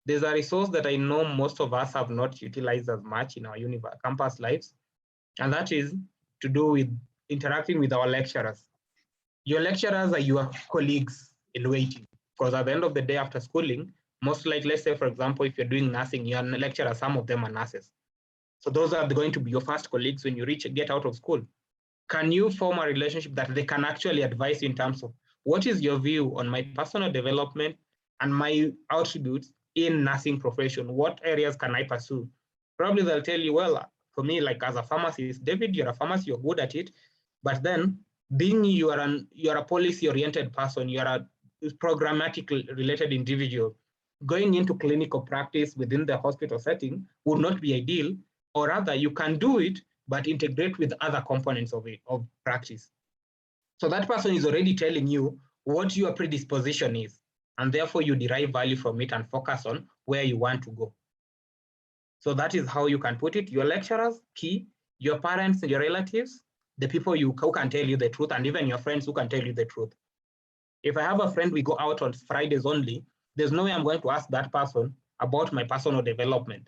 there's a resource that I know most of us have not utilized as much in our campus lives, and that is to do with interacting with our lecturers. Your lecturers are your colleagues in waiting, because at the end of the day after schooling, most likely, let's say, for example, if you're doing nursing, your lecturers, some of them are nurses. So those are going to be your first colleagues when you get out of school. Can you form a relationship that they can actually advise you in terms of what is your view on my personal development and my attributes in nursing profession? What areas can I pursue? Probably they'll tell you, well, for me, like as a pharmacist, David, you're a pharmacist, you're good at it. But then being you're a policy-oriented person, you're a programmatic related individual, going into clinical practice within the hospital setting would not be ideal, or rather you can do it, but integrate with other components of practice. So that person is already telling you what your predisposition is, and therefore you derive value from it and focus on where you want to go. So that is how you can put it. Your lecturers, key, your parents and your relatives, the people who can tell you the truth, and even your friends who can tell you the truth. If I have a friend, we go out on Fridays only, there's no way I'm going to ask that person about my personal development,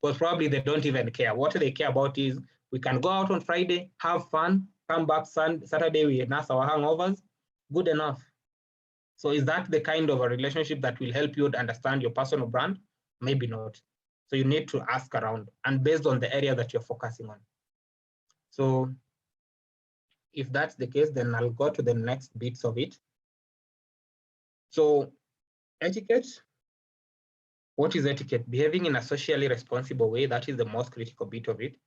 because probably they don't even care. What they care about is we can go out on Friday, have fun, come back Saturday, we nurse our hangovers, good enough. So is that the kind of a relationship that will help you to understand your personal brand? Maybe not. So you need to ask around and based on the area that you're focusing on. So if that's the case, then I'll go to the next bits of it. So etiquette. What is etiquette? Behaving in a socially responsible way, that is the most critical bit of it.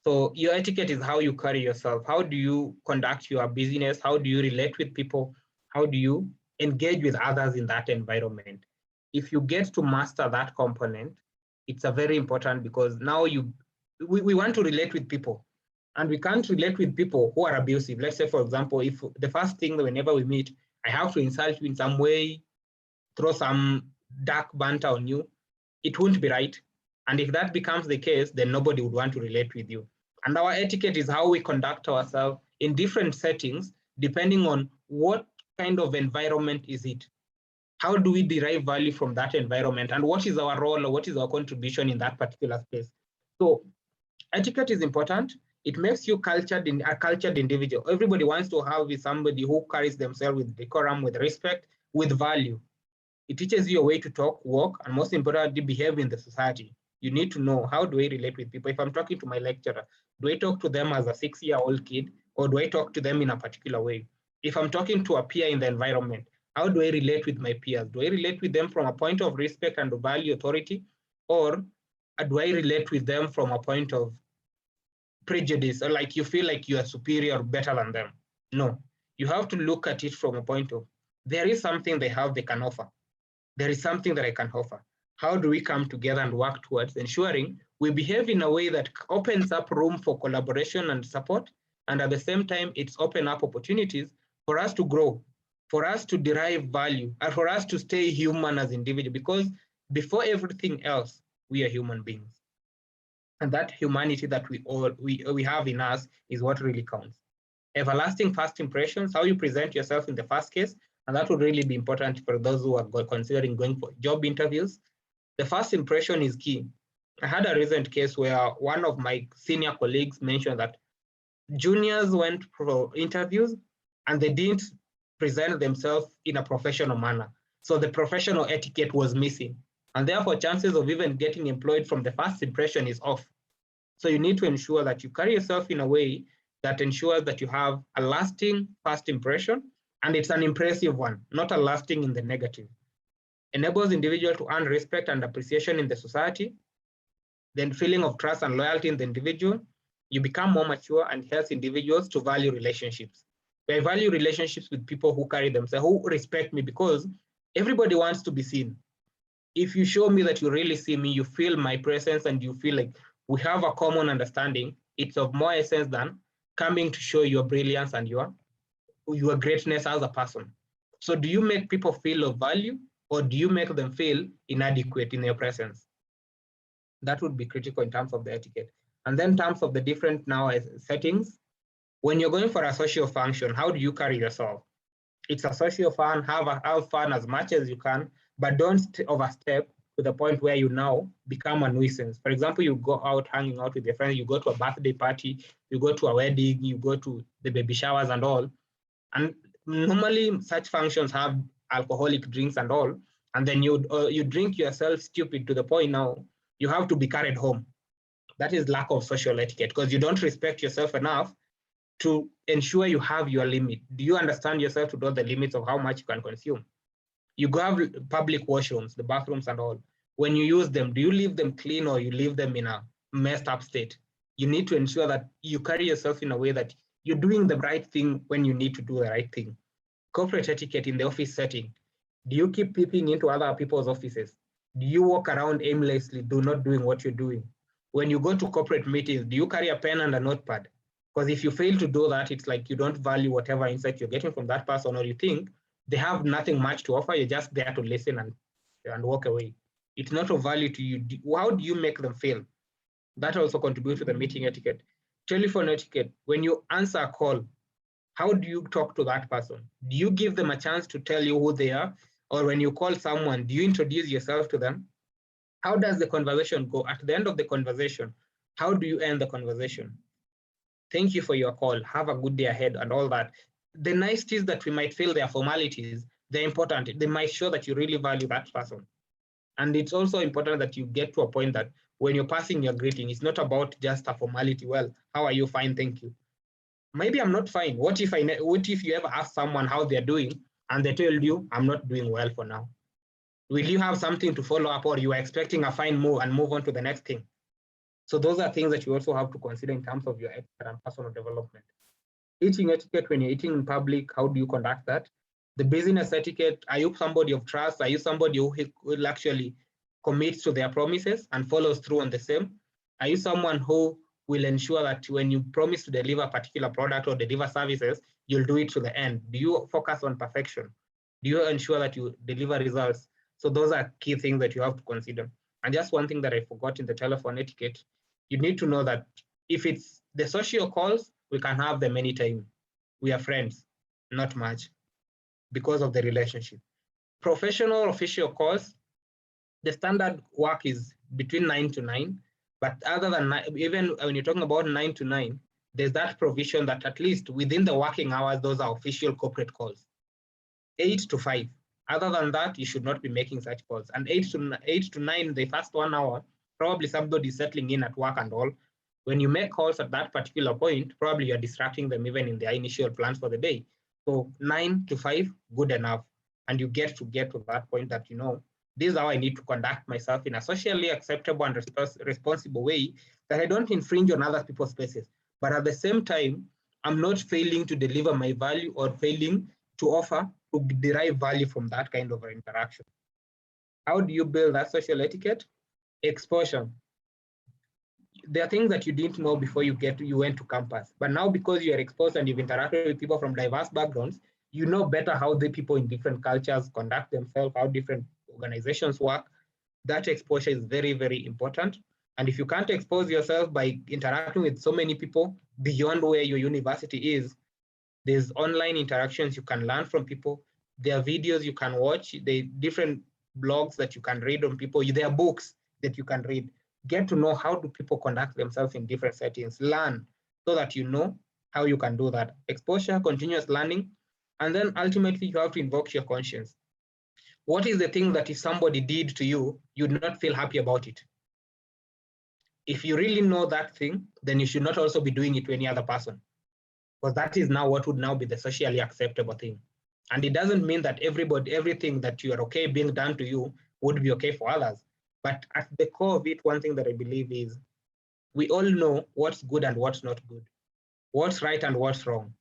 So your etiquette is how you carry yourself. How do you conduct your business? How do you relate with people? How do you engage with others in that environment? If you get to master that component, it's a very important, because now we want to relate with people. And we can't relate with people who are abusive. Let's say, for example, if the first thing that whenever we meet, I have to insult you in some way, throw some dark banter on you, it won't be right. And if that becomes the case, then nobody would want to relate with you. And our etiquette is how we conduct ourselves in different settings, depending on what kind of environment is it. How do we derive value from that environment? And what is our role or what is our contribution in that particular space? So etiquette is important. It makes you a cultured individual. Everybody wants to have somebody who carries themselves with decorum, with respect, with value. It teaches you a way to talk, walk, and most importantly, behave in the society. You need to know, how do I relate with people? If I'm talking to my lecturer, do I talk to them as a 6-year-old kid, or do I talk to them in a particular way? If I'm talking to a peer in the environment, how do I relate with my peers? Do I relate with them from a point of respect and value authority, or do I relate with them from a point of prejudice, or like you feel like you are superior or better than them? No, you have to look at it from a point of, there is something they have they can offer. There is something that I can offer. How do we come together and work towards ensuring we behave in a way that opens up room for collaboration and support, and at the same time, it's open up opportunities for us to grow, for us to derive value, and for us to stay human as individuals, because before everything else, we are human beings. And that humanity that we have in us is what really counts. Everlasting first impressions, how you present yourself in the first case, and that would really be important for those who are considering going for job interviews. The first impression is key. I had a recent case where one of my senior colleagues mentioned that juniors went for interviews and they didn't present themselves in a professional manner. So the professional etiquette was missing. And therefore, chances of even getting employed from the first impression is off. So you need to ensure that you carry yourself in a way that ensures that you have a lasting first impression, and it's an impressive one, not a lasting in the negative. Enables individual to earn respect and appreciation in the society, then feeling of trust and loyalty in the individual. You become more mature and helps individuals to value relationships. I value relationships with people who carry themselves, who respect me, because everybody wants to be seen. If you show me that you really see me, you feel my presence, and you feel like we have a common understanding, it's of more essence than coming to show your brilliance and your greatness as a person. So do you make people feel of value, or do you make them feel inadequate in your presence? That would be critical in terms of the etiquette. And then in terms of the different now settings, when you're going for a social function, how do you carry yourself? It's a social fun, have fun as much as you can, but don't overstep to the point where you now become a nuisance. For example, you go out hanging out with your friends, you go to a birthday party, you go to a wedding, you go to the baby showers and all. And normally such functions have alcoholic drinks and all, and then you drink yourself stupid to the point now you have to be carried home. That is lack of social etiquette, because you don't respect yourself enough to ensure you have your limit. Do you understand yourself to know the limits of how much you can consume? You go have public washrooms, the bathrooms and all. When you use them, do you leave them clean or you leave them in a messed up state? You need to ensure that you carry yourself in a way that you're doing the right thing when you need to do the right thing. Corporate etiquette in the office setting. Do you keep peeping into other people's offices? Do you walk around aimlessly, not doing what you're doing? When you go to corporate meetings, do you carry a pen and a notepad? Because if you fail to do that, it's like you don't value whatever insight you're getting from that person, or you think they have nothing much to offer. You're just there to listen and walk away. It's not of value to you. How do you make them feel? That also contributes to the meeting etiquette. Telephone etiquette. When you answer a call, how do you talk to that person? Do you give them a chance to tell you who they are? Or when you call someone, do you introduce yourself to them? How does the conversation go? At the end of the conversation, how do you end the conversation? Thank you for your call. Have a good day ahead and all that. The niceties that we might feel they are formalities, they're important. They might show that you really value that person. And it's also important that you get to a point that when you're passing your greeting, it's not about just a formality. Well, how are you? Fine, thank you. Maybe I'm not fine. What if you ever ask someone how they're doing and they told you, I'm not doing well for now? Will you have something to follow up, or you are expecting a fine move and move on to the next thing? So those are things that you also have to consider in terms of your etiquette and personal development. Eating etiquette, when you're eating in public, how do you conduct that? The business etiquette, are you somebody of trust? Are you somebody who will actually commit to their promises and follows through on the same? Are you someone who will ensure that when you promise to deliver a particular product or deliver services, you'll do it to the end? Do you focus on perfection? Do you ensure that you deliver results? So those are key things that you have to consider. And just one thing that I forgot in the telephone etiquette, you need to know that if it's the social calls, we can have them anytime. We are friends, not much, because of the relationship. Professional official calls, the standard work is between 9 to 9, but other than 9, even when you're talking about 9 to 9, there's that provision that at least within the working hours, those are official corporate calls. 8 to 5. Other than that, you should not be making such calls. And 8 to 9, the first 1 hour, probably somebody settling in at work and all. When you make calls at that particular point, probably you're distracting them even in their initial plans for the day. So 9 to 5, good enough. And you get to that point that, this is how I need to conduct myself in a socially acceptable and responsible way, that I don't infringe on other people's spaces. But at the same time, I'm not failing to deliver my value or failing to offer to derive value from that kind of interaction. How do you build that social etiquette? Exposure. There are things that you didn't know before you went to campus, but now because you are exposed and you've interacted with people from diverse backgrounds, you know better how the people in different cultures conduct themselves, how different organizations work. That exposure is very, very important. And if you can't expose yourself by interacting with so many people beyond where your university is, there's online interactions you can learn from people. There are videos you can watch. There are different blogs that you can read on people. There are books that you can read. Get to know how do people conduct themselves in different settings. Learn so that you know how you can do that. Exposure, continuous learning, and then ultimately you have to invoke your conscience. What is the thing that if somebody did to you, you'd not feel happy about it? If you really know that thing, then you should not also be doing it to any other person, because that is now what would now be the socially acceptable thing. And it doesn't mean that everything that you are okay being done to you would be okay for others. But at the core of it, one thing that I believe is we all know what's good and what's not good, what's right and what's wrong.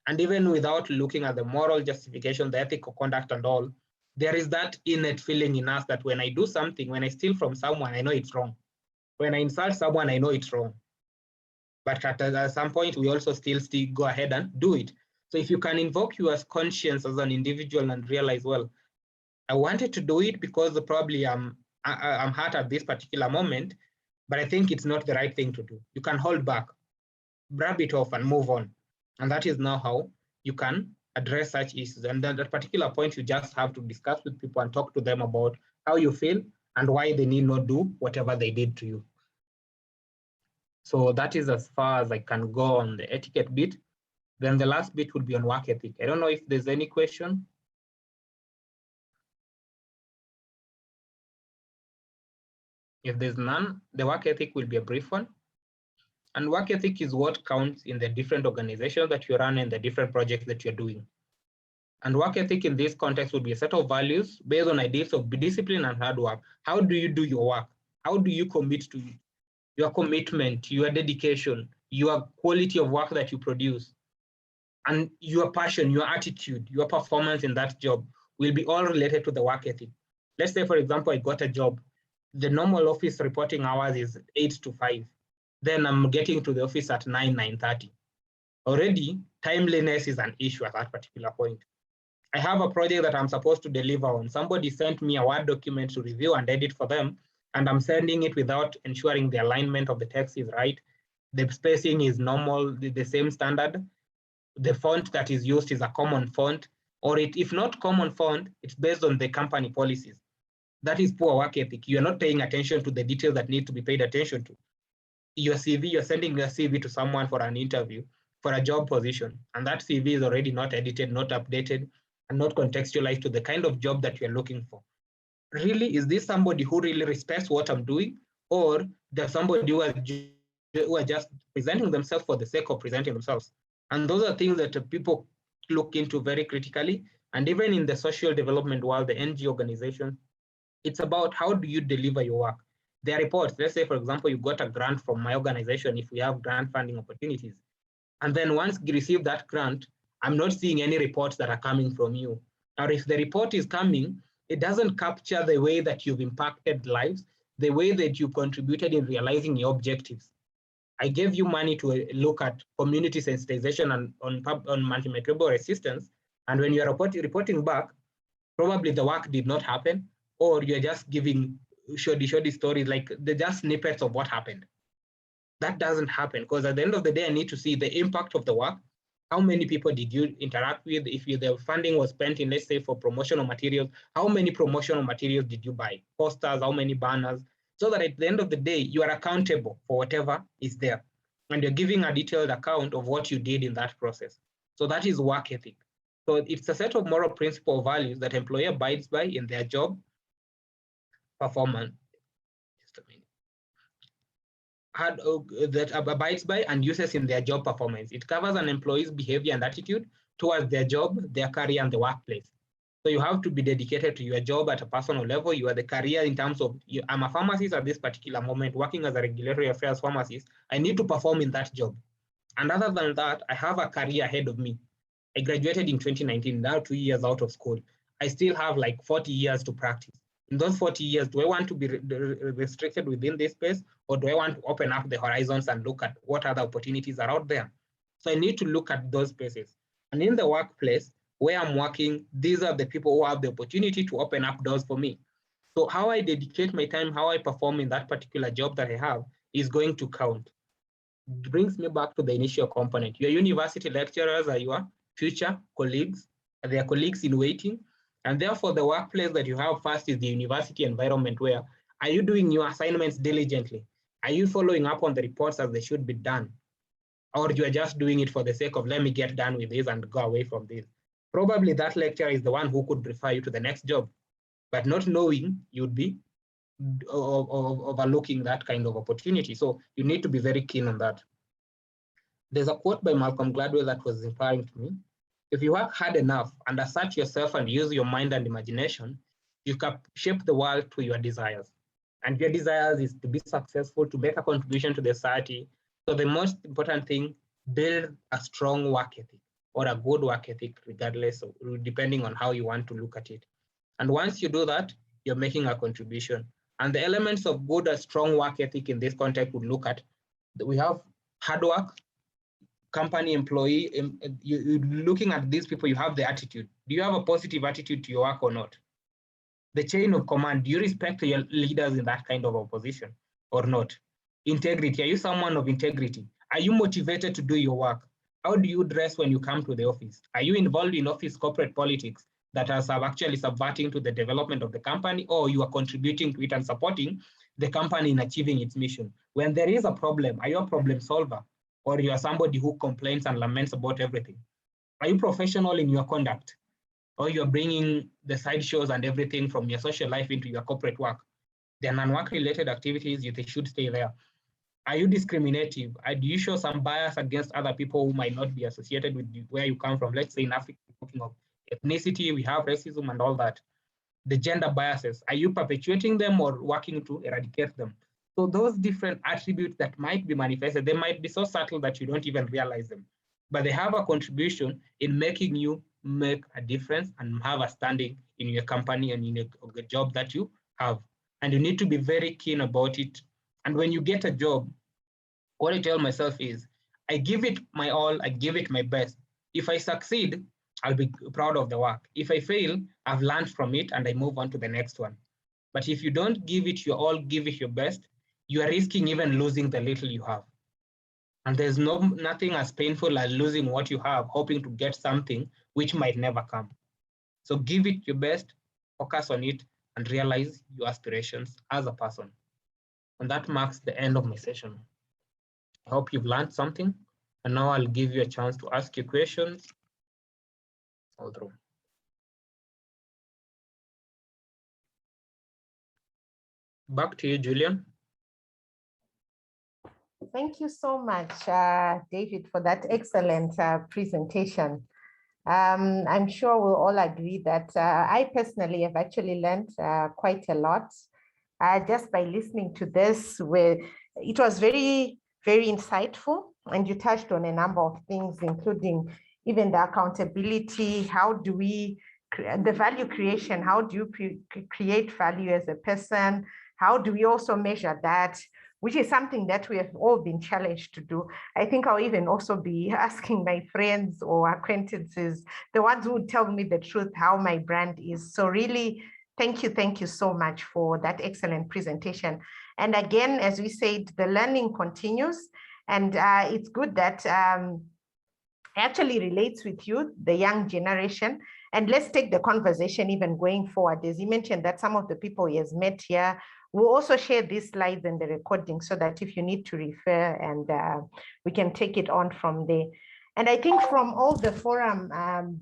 And even without looking at the moral justification, the ethical conduct and all, there is that innate feeling in us that when I do something, when I steal from someone, I know it's wrong. When I insult someone, I know it's wrong. But at some point, we also still go ahead and do it. So if you can invoke your conscience as an individual and realize, well, I wanted to do it because probably I'm hurt at this particular moment, but I think it's not the right thing to do. You can hold back, grab it off and move on. And that is now how you can address such issues. And then at that particular point, you just have to discuss with people and talk to them about how you feel and why they need not do whatever they did to you. So that is as far as I can go on the etiquette bit. Then the last bit would be on work ethic. I don't know if there's any question. If there's none, the work ethic will be a brief one. And work ethic is what counts in the different organizations that you run and the different projects that you're doing. And work ethic in this context would be a set of values based on ideas of discipline and hard work. How do you do your work? How do you commit to it? Your commitment, your dedication, your quality of work that you produce, and your passion, your attitude, your performance in that job will be all related to the work ethic. Let's say, for example, I got a job. The normal office reporting hours is 8 to 5. Then I'm getting to the office at 9:30. Already, timeliness is an issue at that particular point. I have a project that I'm supposed to deliver on. Somebody sent me a Word document to review and edit for them, and I'm sending it without ensuring the alignment of the text is right. The spacing is normal, the same standard. The font that is used is a common font, or if not common font, it's based on the company policies. That is poor work ethic. You're not paying attention to the details that need to be paid attention to. Your CV, you're sending your CV to someone for an interview, for a job position, and that CV is already not edited, not updated, and not contextualized to the kind of job that you're looking for. Really, is this somebody who really respects what I'm doing, or there's somebody who are just presenting themselves for the sake of presenting themselves? And those are things that people look into very critically. And even in the social development world, the NGO organization, it's about how do you deliver your work. There are reports. Let's say, for example, you got a grant from my organization, if we have grant funding opportunities. And then once you receive that grant, I'm not seeing any reports that are coming from you. Or if the report is coming, it doesn't capture the way that you've impacted lives, the way that you've contributed in realizing your objectives. I gave you money to look at community sensitization and on antimicrobial resistance. And when you are reporting back, probably the work did not happen, or you're just giving shoddy stories, like they're just snippets of what happened. That doesn't happen, because at the end of the day, I need to see the impact of the work. How many people did you interact with? If the funding was spent in, let's say, for promotional materials, how many promotional materials did you buy? Posters, how many banners? So that at the end of the day, you are accountable for whatever is there. And you're giving a detailed account of what you did in that process. So that is work ethic. So it's a set of moral principle values that employer abides by in their job performance. Just a minute. That abides by and uses in their job performance. It covers an employee's behavior and attitude towards their job, their career, and the workplace. So you have to be dedicated to your job at a personal level. You are the career in terms of, I'm a pharmacist at this particular moment, working as a regulatory affairs pharmacist. I need to perform in that job. And other than that, I have a career ahead of me. I graduated in 2019, now 2 years out of school. I still have like 40 years to practice. In those 40 years, do I want to be restricted within this space, or do I want to open up the horizons and look at what other opportunities are out there? So I need to look at those spaces. And in the workplace where I'm working, these are the people who have the opportunity to open up doors for me. So how I dedicate my time, how I perform in that particular job that I have is going to count. It brings me back to the initial component. Your university lecturers are your future colleagues, they are colleagues in waiting. And therefore, the workplace that you have first is the university environment, where are you doing your assignments diligently? Are you following up on the reports as they should be done? Or you are just doing it for the sake of, let me get done with this and go away from this? Probably that lecturer is the one who could refer you to the next job, but not knowing you'd be overlooking that kind of opportunity. So you need to be very keen on that. There's a quote by Malcolm Gladwell that was inspiring to me. If you work hard enough and assert yourself and use your mind and imagination, you can shape the world to your desires. And your desires is to be successful, to make a contribution to the society. So the most important thing, build a strong work ethic or a good work ethic, regardless of, depending on how you want to look at it. And once you do that, you're making a contribution. And the elements of good and strong work ethic in this context would look at, we have hard work, company employee, you're looking at these people, you have the attitude. Do you have a positive attitude to your work or not? The chain of command, do you respect your leaders in that kind of a position or not? Integrity, are you someone of integrity? Are you motivated to do your work? How do you dress when you come to the office? Are you involved in office corporate politics that are actually subverting to the development of the company, or you are contributing to it and supporting the company in achieving its mission? When there is a problem, are you a problem solver? Or you are somebody who complains and laments about everything? Are you professional in your conduct? Or you're bringing the sideshows and everything from your social life into your corporate work? They're non-work related activities, they should stay there. Are you discriminative? Do you show some bias against other people who might not be associated with where you come from? Let's say in Africa, talking of ethnicity, we have racism and all that. The gender biases, are you perpetuating them or working to eradicate them? So those different attributes that might be manifested, they might be so subtle that you don't even realize them, but they have a contribution in making you make a difference and have a standing in your company and in a job that you have. And you need to be very keen about it. And when you get a job, what I tell myself is, I give it my all, I give it my best. If I succeed, I'll be proud of the work. If I fail, I've learned from it and I move on to the next one. But if you don't give it your all, give it your best, you are risking even losing the little you have. And there's nothing as painful as losing what you have, hoping to get something which might never come. So give it your best, focus on it, and realize your aspirations as a person. And that marks the end of my session. I hope you've learned something. And now I'll give you a chance to ask your questions. All through. Back to you, Julian. Thank you so much, David, for that excellent presentation. I'm sure we'll all agree that I personally have actually learned quite a lot just by listening to this. Where it was very, very insightful, and you touched on a number of things, including even the accountability. How do we, the value creation, how do you create value as a person? How do we also measure that? which is something that we have all been challenged to do. I think I'll even also be asking my friends or acquaintances, the ones who tell me the truth, how my brand is. So really, thank you so much for that excellent presentation. And again, as we said, the learning continues, and it's good that actually relates with you, the young generation. And let's take the conversation even going forward. As you mentioned that some of the people he has met here will also share these slides and the recording so that if you need to refer, and we can take it on from there. And I think from all the forum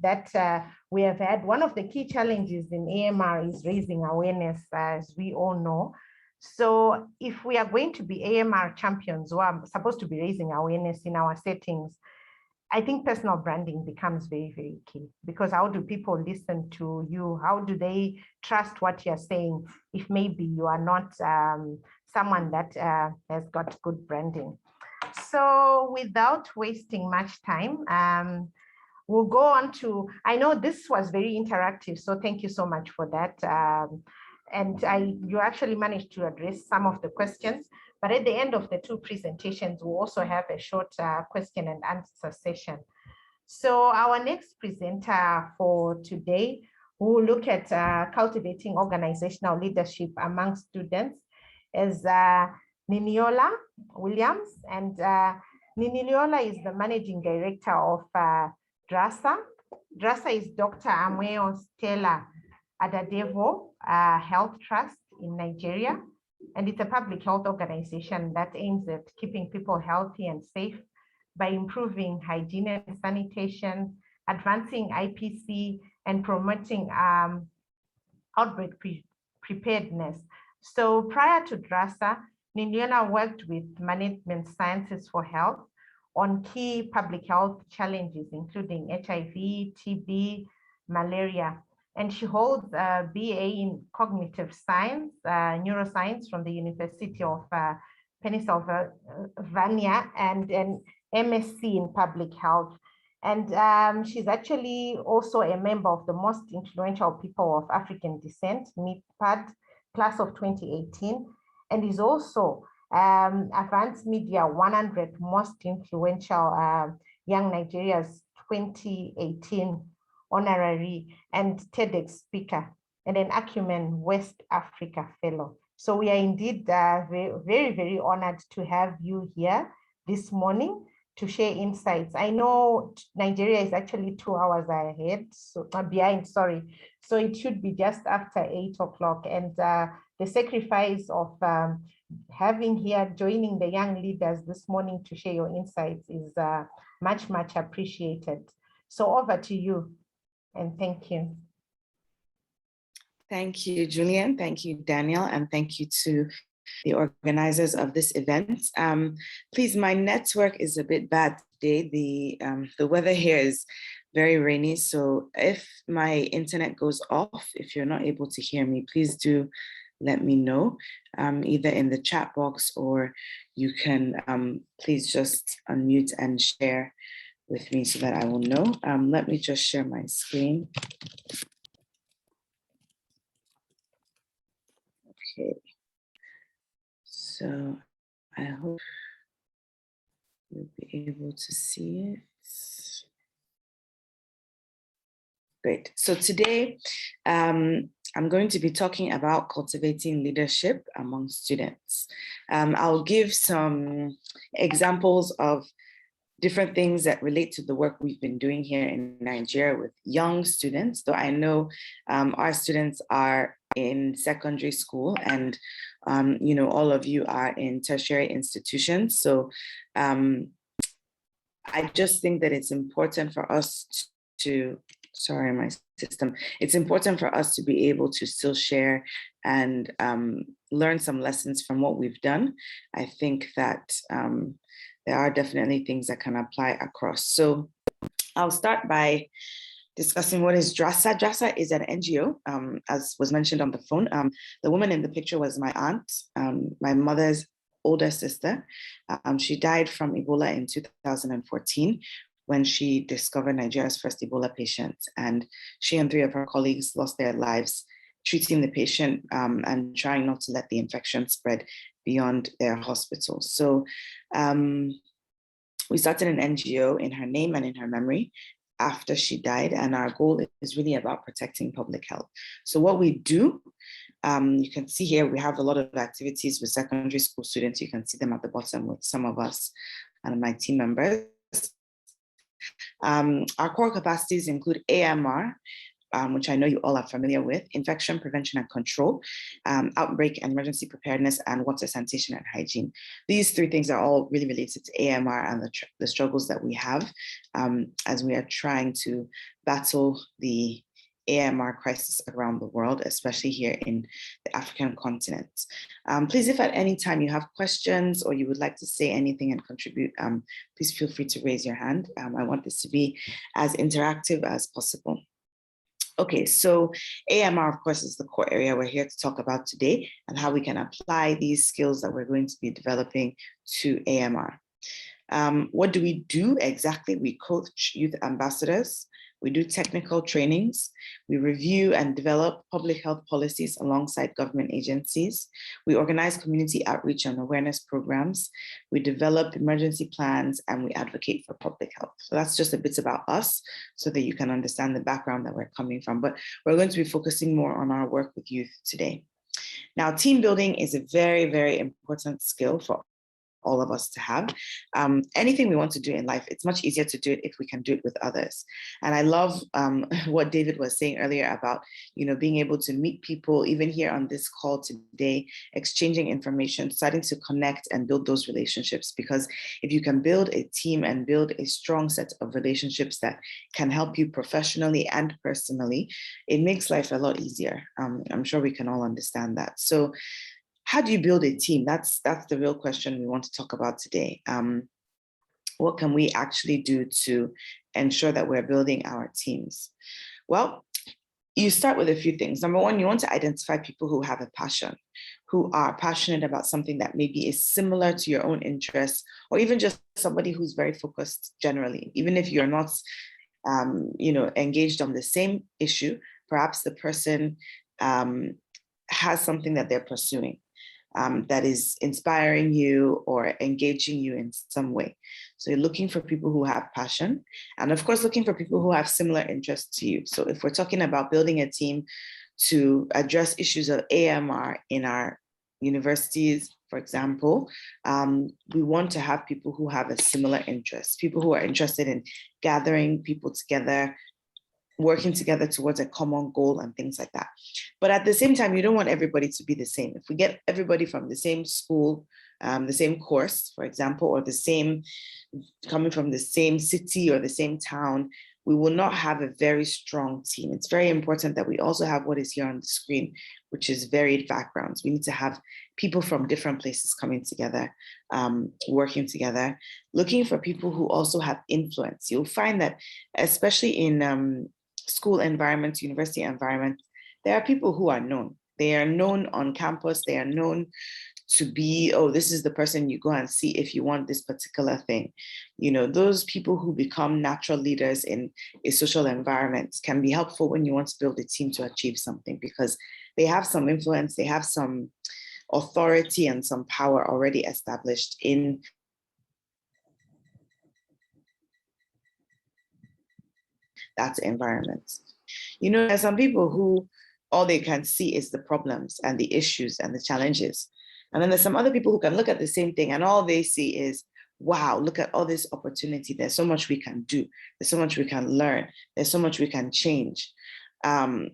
that we have had, one of the key challenges in AMR is raising awareness, as we all know. So if we are going to be AMR champions who are supposed to be raising awareness in our settings, I think personal branding becomes very, very key, because how do people listen to you? How do they trust what you're saying if maybe you are not someone that has got good branding? So without wasting much time, we'll go on to, I know this was very interactive, so thank you so much for that. And you actually managed to address some of the questions. But at the end of the two presentations, we'll also have a short question and answer session. So our next presenter for today, we'll look at cultivating organizational leadership among students, is Niniola Williams. And Niniola is the managing director of DRASA. DRASA is Dr. Amweo Stella Adadevo Health Trust in Nigeria. And it's a public health organization that aims at keeping people healthy and safe by improving hygiene and sanitation, advancing IPC, and promoting outbreak preparedness. So prior to DRASA, Niniola worked with Management Sciences for Health on key public health challenges, including HIV, TB, malaria. And she holds a BA in Cognitive Science, Neuroscience from the University of Pennsylvania, and an MSc in Public Health. And she's actually also a member of the most influential people of African descent, MIPAD, class of 2018, and is also Advanced Media 100 most influential young Nigeria's 2018 honorary and TEDx speaker, and an Acumen West Africa fellow. So we are indeed very, very honored to have you here this morning to share insights. I know Nigeria is actually 2 hours ahead, so behind, sorry. So it should be just after 8 o'clock. And the sacrifice of having here, joining the young leaders this morning to share your insights is much, much appreciated. So over to you, and thank you. Thank you, Julian. Thank you, Daniel, and thank you to the organizers of this event. Please, my network is a bit bad today. The weather here is very rainy, so if my internet goes off, if you're not able to hear me, please do let me know, either in the chat box, or you can please just unmute and share with me so that I will know. Let me just share my screen. Okay. So I hope you'll be able to see it. Great. So today, I'm going to be talking about cultivating leadership among students. I'll give some examples of different things that relate to the work we've been doing here in Nigeria with young students, though I know our students are in secondary school, and you know, all of you are in tertiary institutions. So I just think that it's important for us to, sorry, my system, it's important for us to be able to still share and learn some lessons from what we've done. I think that there are definitely things that can apply across. So I'll start by discussing what is DRASA. DRASA is an NGO, as was mentioned on the phone. The woman in the picture was my aunt, my mother's older sister. She died from Ebola in 2014 when she discovered Nigeria's first Ebola patient. And she and 3 of her colleagues lost their lives treating the patient and trying not to let the infection spread beyond their hospitals. So we started an NGO in her name and in her memory after she died, and our goal is really about protecting public health. So what we do, you can see here, we have a lot of activities with secondary school students. You can see them at the bottom with some of us and my team members. Our core capacities include AMR, which I know you all are familiar with, infection prevention and control, outbreak and emergency preparedness, and water sanitation and hygiene. These three things are all really related to AMR and the struggles that we have as we are trying to battle the AMR crisis around the world, especially here in the African continent. Please, if at any time you have questions or you would like to say anything and contribute, please feel free to raise your hand. I want this to be as interactive as possible. Okay, so AMR, of course, is the core area we're here to talk about today and how we can apply these skills that we're going to be developing to AMR. What do we do exactly? We coach youth ambassadors. We do technical trainings. We review and develop public health policies alongside government agencies. We organize community outreach and awareness programs. We develop emergency plans, and we advocate for public health. So that's just a bit about us so that you can understand the background that we're coming from. But we're going to be focusing more on our work with youth today. Now, team building is a very, very important skill for all of us to have. Anything we want to do in life, it's much easier to do it if we can do it with others. And I love what David was saying earlier about, being able to meet people, even here on this call today, exchanging information, starting to connect and build those relationships. Because if you can build a team and build a strong set of relationships that can help you professionally and personally, it makes life a lot easier. I'm sure we can all understand that. So how do you build a team? That's the real question we want to talk about today. What can we actually do to ensure that we're building our teams? Well, you start with a few things. Number one, you want to identify people who have a passion, who are passionate about something that maybe is similar to your own interests, or even just somebody who's very focused generally. Even if you're not, engaged on the same issue, perhaps the person has something that they're pursuing that is inspiring you or engaging you in some way. So you're looking for people who have passion, and of course, looking for people who have similar interests to you. So if we're talking about building a team to address issues of AMR in our universities, for example, we want to have people who have a similar interest, people who are interested in gathering people together, working together towards a common goal and things like that. But at the same time, you don't want everybody to be the same. If we get everybody from the same school, the same course, for example, or coming from the same city or the same town, we will not have a very strong team. It's very important that we also have what is here on the screen, which is varied backgrounds. We need to have people from different places coming together, working together, looking for people who also have influence. You'll find that, especially in school environments, university environments, there are people who are known. They are known on campus. They are known to be, this is the person you go and see if you want this particular thing. Those people who become natural leaders in a social environment can be helpful when you want to build a team to achieve something, because they have some influence, they have some authority and some power already established in that environment. There's some people who all they can see is the problems and the issues and the challenges. And then there's some other people who can look at the same thing and all they see is, wow, look at all this opportunity. There's so much we can do. There's so much we can learn. There's so much we can change.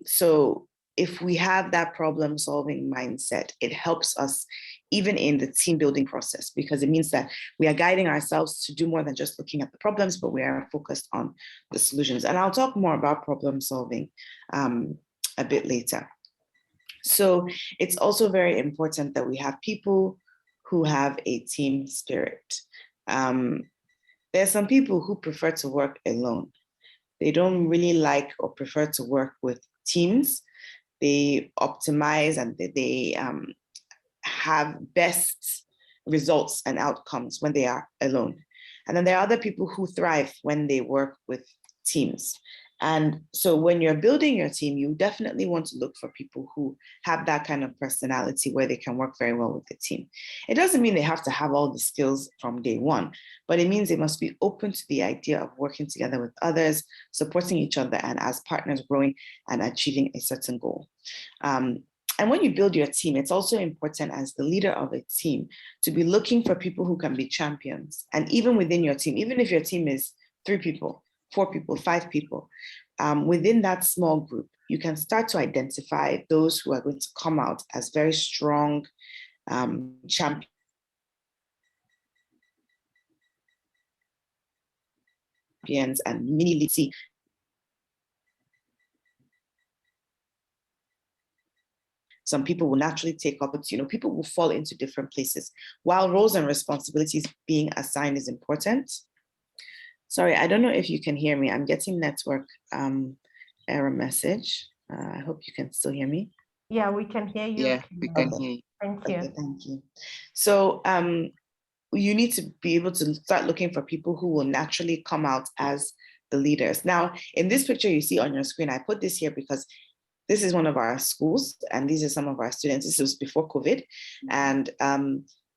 So if we have that problem solving mindset, it helps us even in the team building process, because it means that we are guiding ourselves to do more than just looking at the problems, but we are focused on the solutions. And I'll talk more about problem solving a bit later. So it's also very important that we have people who have a team spirit. There's some people who prefer to work alone. They don't really like or prefer to work with teams. They optimize and they have best results and outcomes when they are alone. And then there are other people who thrive when they work with teams. And so when you're building your team, you definitely want to look for people who have that kind of personality where they can work very well with the team. It doesn't mean they have to have all the skills from day one, but it means they must be open to the idea of working together with others, supporting each other, and as partners growing and achieving a certain goal. And when you build your team, it's also important as the leader of a team to be looking for people who can be champions. And even within your team, even if your team is 3 people, 4 people, 5 people, within that small group, you can start to identify those who are going to come out as very strong champions and mini lead. Some people will naturally take up, people will fall into different places. While roles and responsibilities being assigned is important. Sorry, I don't know if you can hear me. I'm getting network error message. I hope you can still hear me. Yeah, we can hear you. Yeah, we can hear you. Thank you. Okay, thank you. So you need to be able to start looking for people who will naturally come out as the leaders. Now, in this picture you see on your screen, I put this here because this is one of our schools, and these are some of our students. This was before COVID. And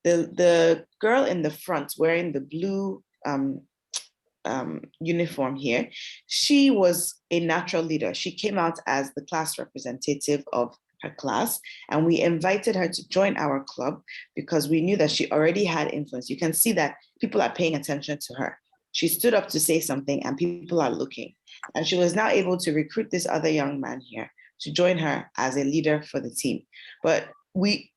the girl in the front wearing the blue uniform here, she was a natural leader. She came out as the class representative of her class, and we invited her to join our club because we knew that she already had influence. You can see that people are paying attention to her. She stood up to say something and people are looking. And she was now able to recruit this other young man here to join her as a leader for the team. But we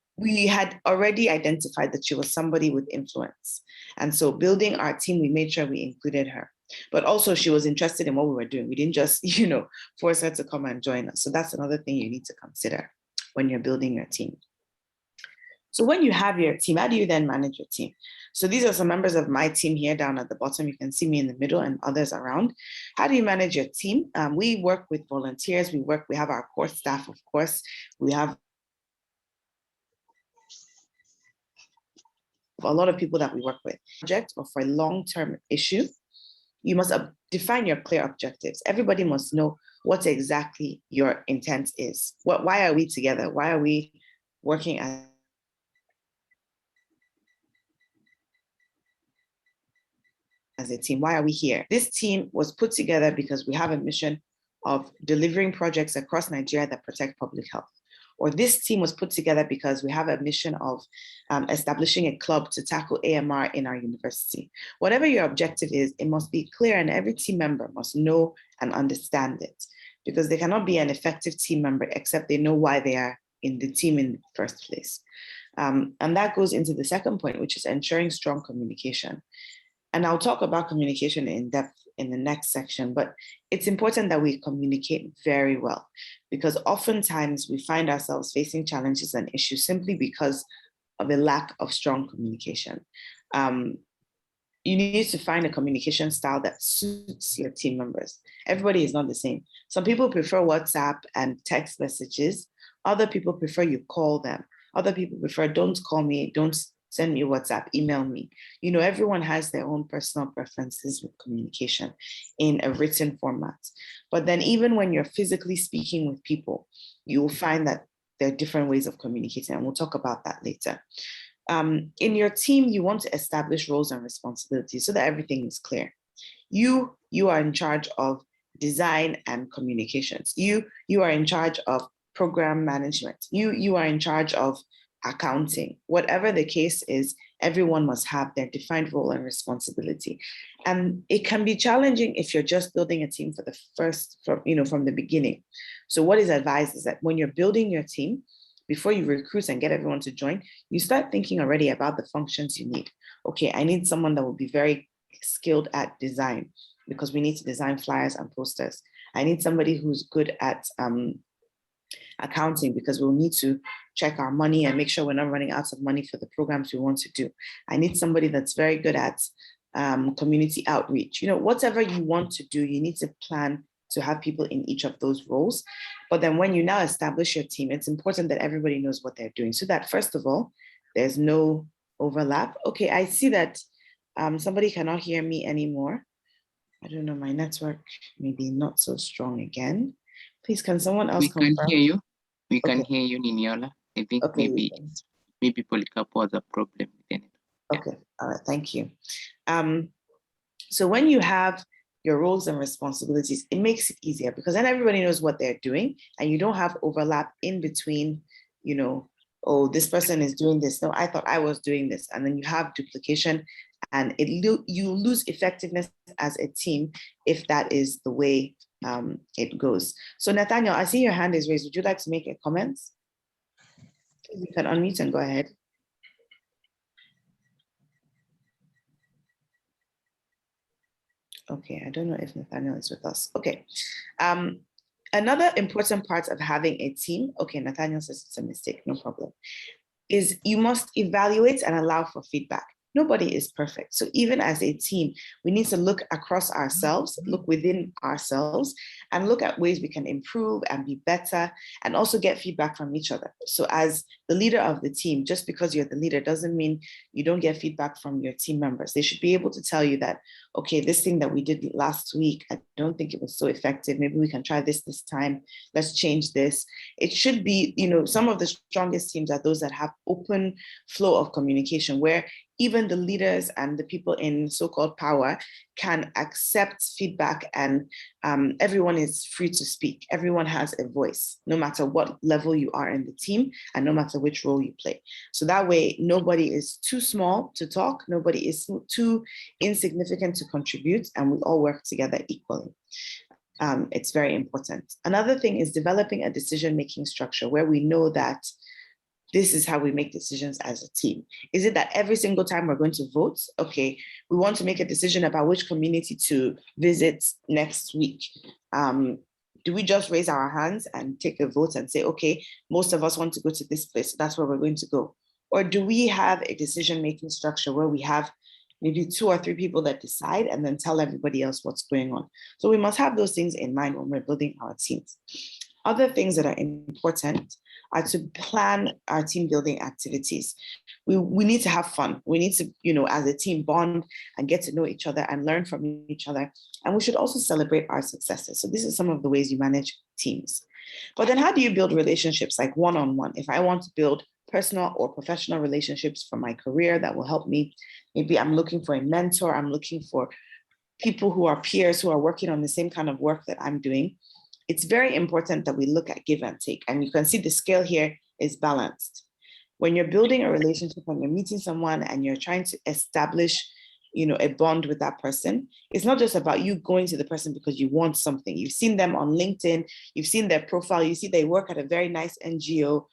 had already identified that she was somebody with influence. And so building our team, we made sure we included her. But also she was interested in what we were doing. We didn't just, force her to come and join us. So that's another thing you need to consider when you're building your team. So when you have your team, how do you then manage your team? So these are some members of my team here down at the bottom. You can see me in the middle and others around. How do you manage your team? We work with volunteers. We have our core staff, of course. We have a lot of people that we work with. Project or for a long-term issue, you must define your clear objectives. Everybody must know what exactly your intent is. Why are we together? Why are we working as a team? Why are we here? This team was put together because we have a mission of delivering projects across Nigeria that protect public health. Or this team was put together because we have a mission of establishing a club to tackle AMR in our university. Whatever your objective is, it must be clear and every team member must know and understand it, because they cannot be an effective team member except they know why they are in the team in the first place. And that goes into the second point, which is ensuring strong communication. And I'll talk about communication in depth in the next section, but it's important that we communicate very well, because oftentimes we find ourselves facing challenges and issues simply because of a lack of strong communication. You need to find a communication style that suits your team members. Everybody is not the same. Some people prefer WhatsApp and text messages. Other people prefer you call them. Other people prefer don't call me, don't send me WhatsApp, email me. Everyone has their own personal preferences with communication in a written format. But then even when you're physically speaking with people, you will find that there are different ways of communicating, and we'll talk about that later. In your team, you want to establish roles and responsibilities so that everything is clear. You are in charge of design and communications. You are in charge of program management. You are in charge of accounting. Whatever the case is, everyone must have their defined role and responsibility. And it can be challenging if you're just building a team from the beginning. So what is advised is that when you're building your team, before you recruit and get everyone to join, you start thinking already about the functions you need. Okay, I need someone that will be very skilled at design because we need to design flyers and posters. I need somebody who's good at accounting because we'll need to check our money and make sure we're not running out of money for the programs we want to do. I need somebody that's very good at community outreach. Whatever you want to do, you need to plan to have people in each of those roles. But then when you now establish your team, it's important that everybody knows what they're doing so that, first of all, there's no overlap. Okay, I see that somebody cannot hear me anymore. I don't know, my network maybe not so strong again. Please, can someone else We can confirm? hear you. We can Okay. hear you, Niniola. I think Okay, maybe Polycarpo has a problem with it. Okay, all right, thank you. So when you have your roles and responsibilities, it makes it easier because then everybody knows what they're doing and you don't have overlap in between, you know, oh, this person is doing this. No, I thought I was doing this. And then you have duplication and you lose effectiveness as a team if that is the way it goes. So Nathaniel, I see your hand is raised. Would you like to make a comment? You can unmute and go ahead. Okay, I don't know if Nathaniel is with us. Okay. Another important part of having a team, okay, Nathaniel says it's a mistake, no problem, is you must evaluate and allow for feedback. Nobody is perfect. So even as a team, we need to look across ourselves, look within ourselves, and look at ways we can improve and be better, and also get feedback from each other. So as the leader of the team, just because you're the leader doesn't mean you don't get feedback from your team members. They should be able to tell you that, okay, this thing that we did last week, I don't think it was so effective. Maybe we can try this time. Let's change this. It should be, you know, some of the strongest teams are those that have open flow of communication where even the leaders and the people in so-called power can accept feedback and everyone is free to speak. Everyone has a voice, no matter what level you are in the team and no matter which role you play. So that way, nobody is too small to talk, nobody is too insignificant to contribute, and we all work together equally. It's very important. Another thing is developing a decision-making structure where we know that this is how we make decisions as a team. Is it that every single time we're going to vote, okay, we want to make a decision about which community to visit next week? Do we just raise our hands and take a vote and say, okay, most of us want to go to this place, so that's where we're going to go? Or do we have a decision-making structure where we have maybe 2 or 3 people that decide and then tell everybody else what's going on? So we must have those things in mind when we're building our teams. Other things that are important are to plan our team building activities. We need to have fun. We need to, you know, as a team bond and get to know each other and learn from each other. And we should also celebrate our successes. So this is some of the ways you manage teams. But then how do you build relationships like one-on-one? If I want to build personal or professional relationships for my career that will help me, maybe I'm looking for a mentor, I'm looking for people who are peers who are working on the same kind of work that I'm doing. It's very important that we look at give and take. And you can see the scale here is balanced. When you're building a relationship, when you're meeting someone and you're trying to establish, you know, a bond with that person, it's not just about you going to the person because you want something. You've seen them on LinkedIn, you've seen their profile, you see they work at a very nice NGO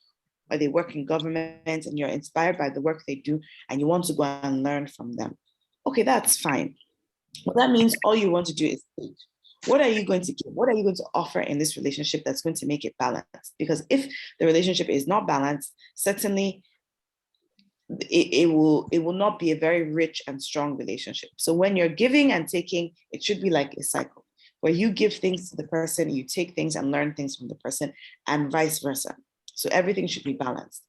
or they work in government and you're inspired by the work they do and you want to go and learn from them. Okay, that's fine. Well, that means all you want to do is teach. What are you going to give? What are you going to offer in this relationship that's going to make it balanced? Because if the relationship is not balanced, certainly it will not be a very rich and strong relationship. So when you're giving and taking, it should be like a cycle where you give things to the person, you take things and learn things from the person, and vice versa. So everything should be balanced.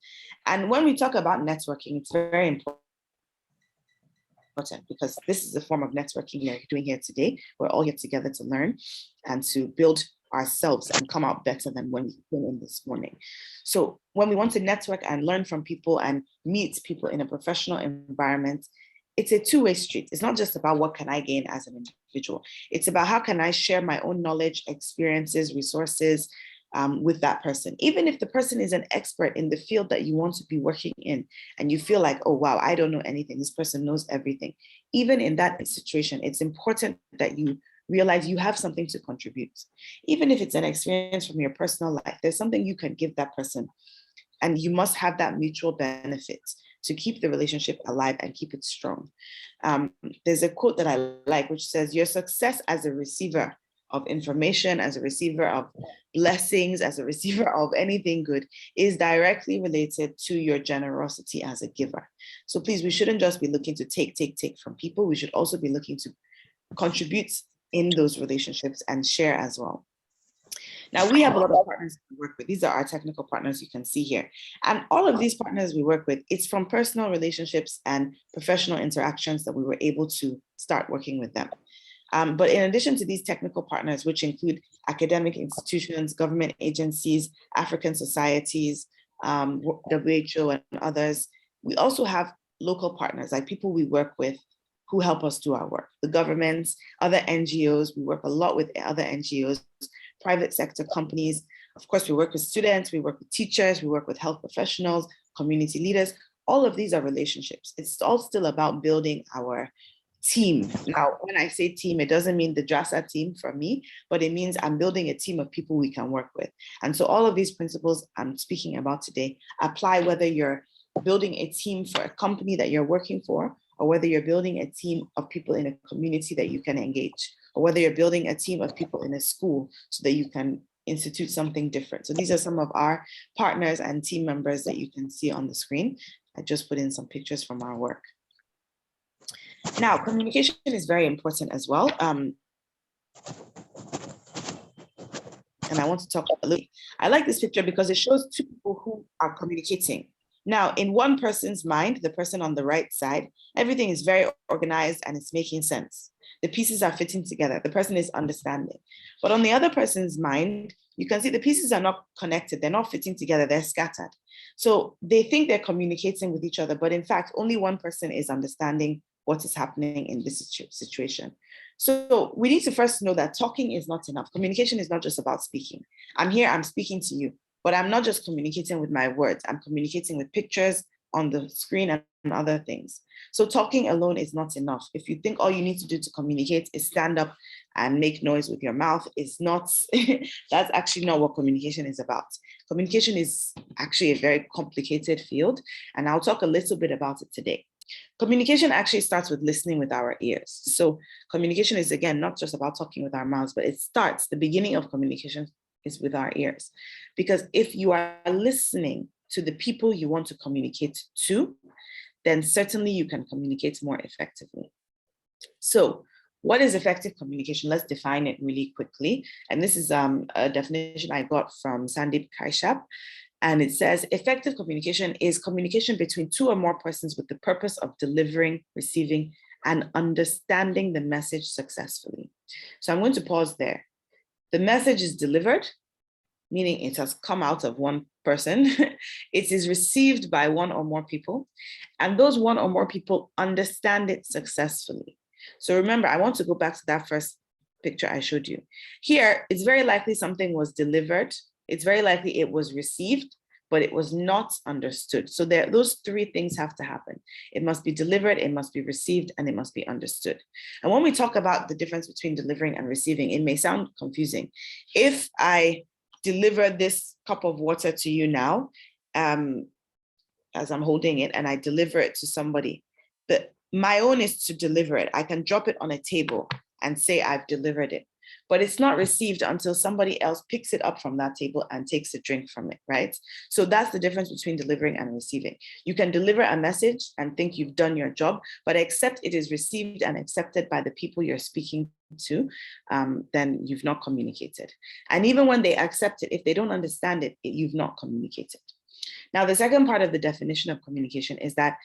And when we talk about networking, it's very important because this is a form of networking you're doing here today. We're all here together to learn and to build ourselves and come out better than when we came in this morning. So when we want to network and learn from people and meet people in a professional environment, it's a two-way street. It's not just about what can I gain as an individual. It's about how can I share my own knowledge, experiences, resources, with that person. Even if the person is an expert in the field that you want to be working in and you feel like, oh, wow, I don't know anything. This person knows everything. Even in that situation, it's important that you realize you have something to contribute. Even if it's an experience from your personal life, there's something you can give that person. And you must have that mutual benefit to keep the relationship alive and keep it strong. There's a quote that I like, which says, your success as a receiver of information, as a receiver of blessings, as a receiver of anything good is directly related to your generosity as a giver. So please, we shouldn't just be looking to take from people. We should also be looking to contribute in those relationships and share as well. Now, we have a lot of partners we work with. These are our technical partners you can see here. And all of these partners we work with, it's from personal relationships and professional interactions that we were able to start working with them. But in addition to these technical partners, which include academic institutions, government agencies, African societies, WHO and others, we also have local partners, like people we work with who help us do our work. The governments, other NGOs, we work a lot with other NGOs, private sector companies. Of course, we work with students, we work with teachers, we work with health professionals, community leaders. All of these are relationships. It's all still about building our team. Now, when I say team, it doesn't mean the DRASA team for me, but it means I'm building a team of people we can work with. And so all of these principles I'm speaking about today apply whether you're building a team for a company that you're working for, or whether you're building a team of people in a community that you can engage, or whether you're building a team of people in a school so that you can institute something different. So these are some of our partners and team members that you can see on the screen. I just put in some pictures from our work. Now, communication is very important as well. And I want to talk a little. I like this picture because it shows two people who are communicating. Now, in one person's mind, the person on the right side, everything is very organized and it's making sense. The pieces are fitting together. The person is understanding. But on the other person's mind, you can see the pieces are not connected. They're not fitting together. They're scattered. So they think they're communicating with each other, but in fact, only one person is understanding what is happening in this situation. So we need to first know that talking is not enough. Communication is not just about speaking. I'm here, I'm speaking to you, but I'm not just communicating with my words. I'm communicating with pictures on the screen and other things. So talking alone is not enough. If you think all you need to do to communicate is stand up and make noise with your mouth, is not, that's actually not what communication is about. Communication is actually a very complicated field, and I'll talk a little bit about it today. Communication actually starts with listening with our ears. So communication is, again, not just about talking with our mouths, but it starts, the beginning of communication is with our ears. Because if you are listening to the people you want to communicate to, then certainly you can communicate more effectively. So what is effective communication? Let's define it really quickly. And this is a definition I got from Sandeep Kaishap. And it says, effective communication is communication between two or more persons with the purpose of delivering, receiving, and understanding the message successfully. So I'm going to pause there. The message is delivered, meaning it has come out of one person. It is received by one or more people, and those one or more people understand it successfully. So remember, I want to go back to that first picture I showed you. Here, it's very likely something was delivered. It's very likely it was received, but it was not understood. So those three things have to happen. It must be delivered, it must be received, and it must be understood. And when we talk about the difference between delivering and receiving, it may sound confusing. If I deliver this cup of water to you now, as I'm holding it, and I deliver it to somebody, my own is to deliver it. I can drop it on a table and say I've delivered it, but it's not received until somebody else picks it up from that table and takes a drink from it, right? So that's the difference between delivering and receiving. You can deliver a message and think you've done your job, but except it is received and accepted by the people you're speaking to, then you've not communicated. And even when they accept it, if they don't understand it, you've not communicated. Now, the second part of the definition of communication is that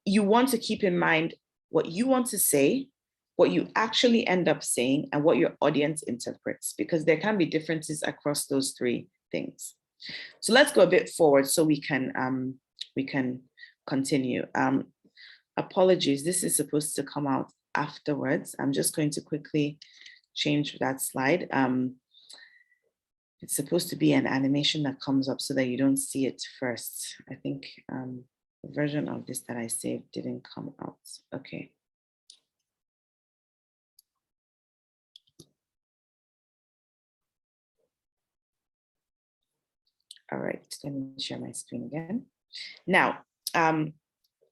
you want to keep in mind what you want to say, what you actually end up saying, and what your audience interprets, because there can be differences across those three things. So let's go a bit forward so we can continue. Apologies, this is supposed to come out afterwards. I'm just going to quickly change that slide. It's supposed to be an animation that comes up so that you don't see it first. I think the version of this that I saved didn't come out. Okay. All right, let me share my screen again. Now,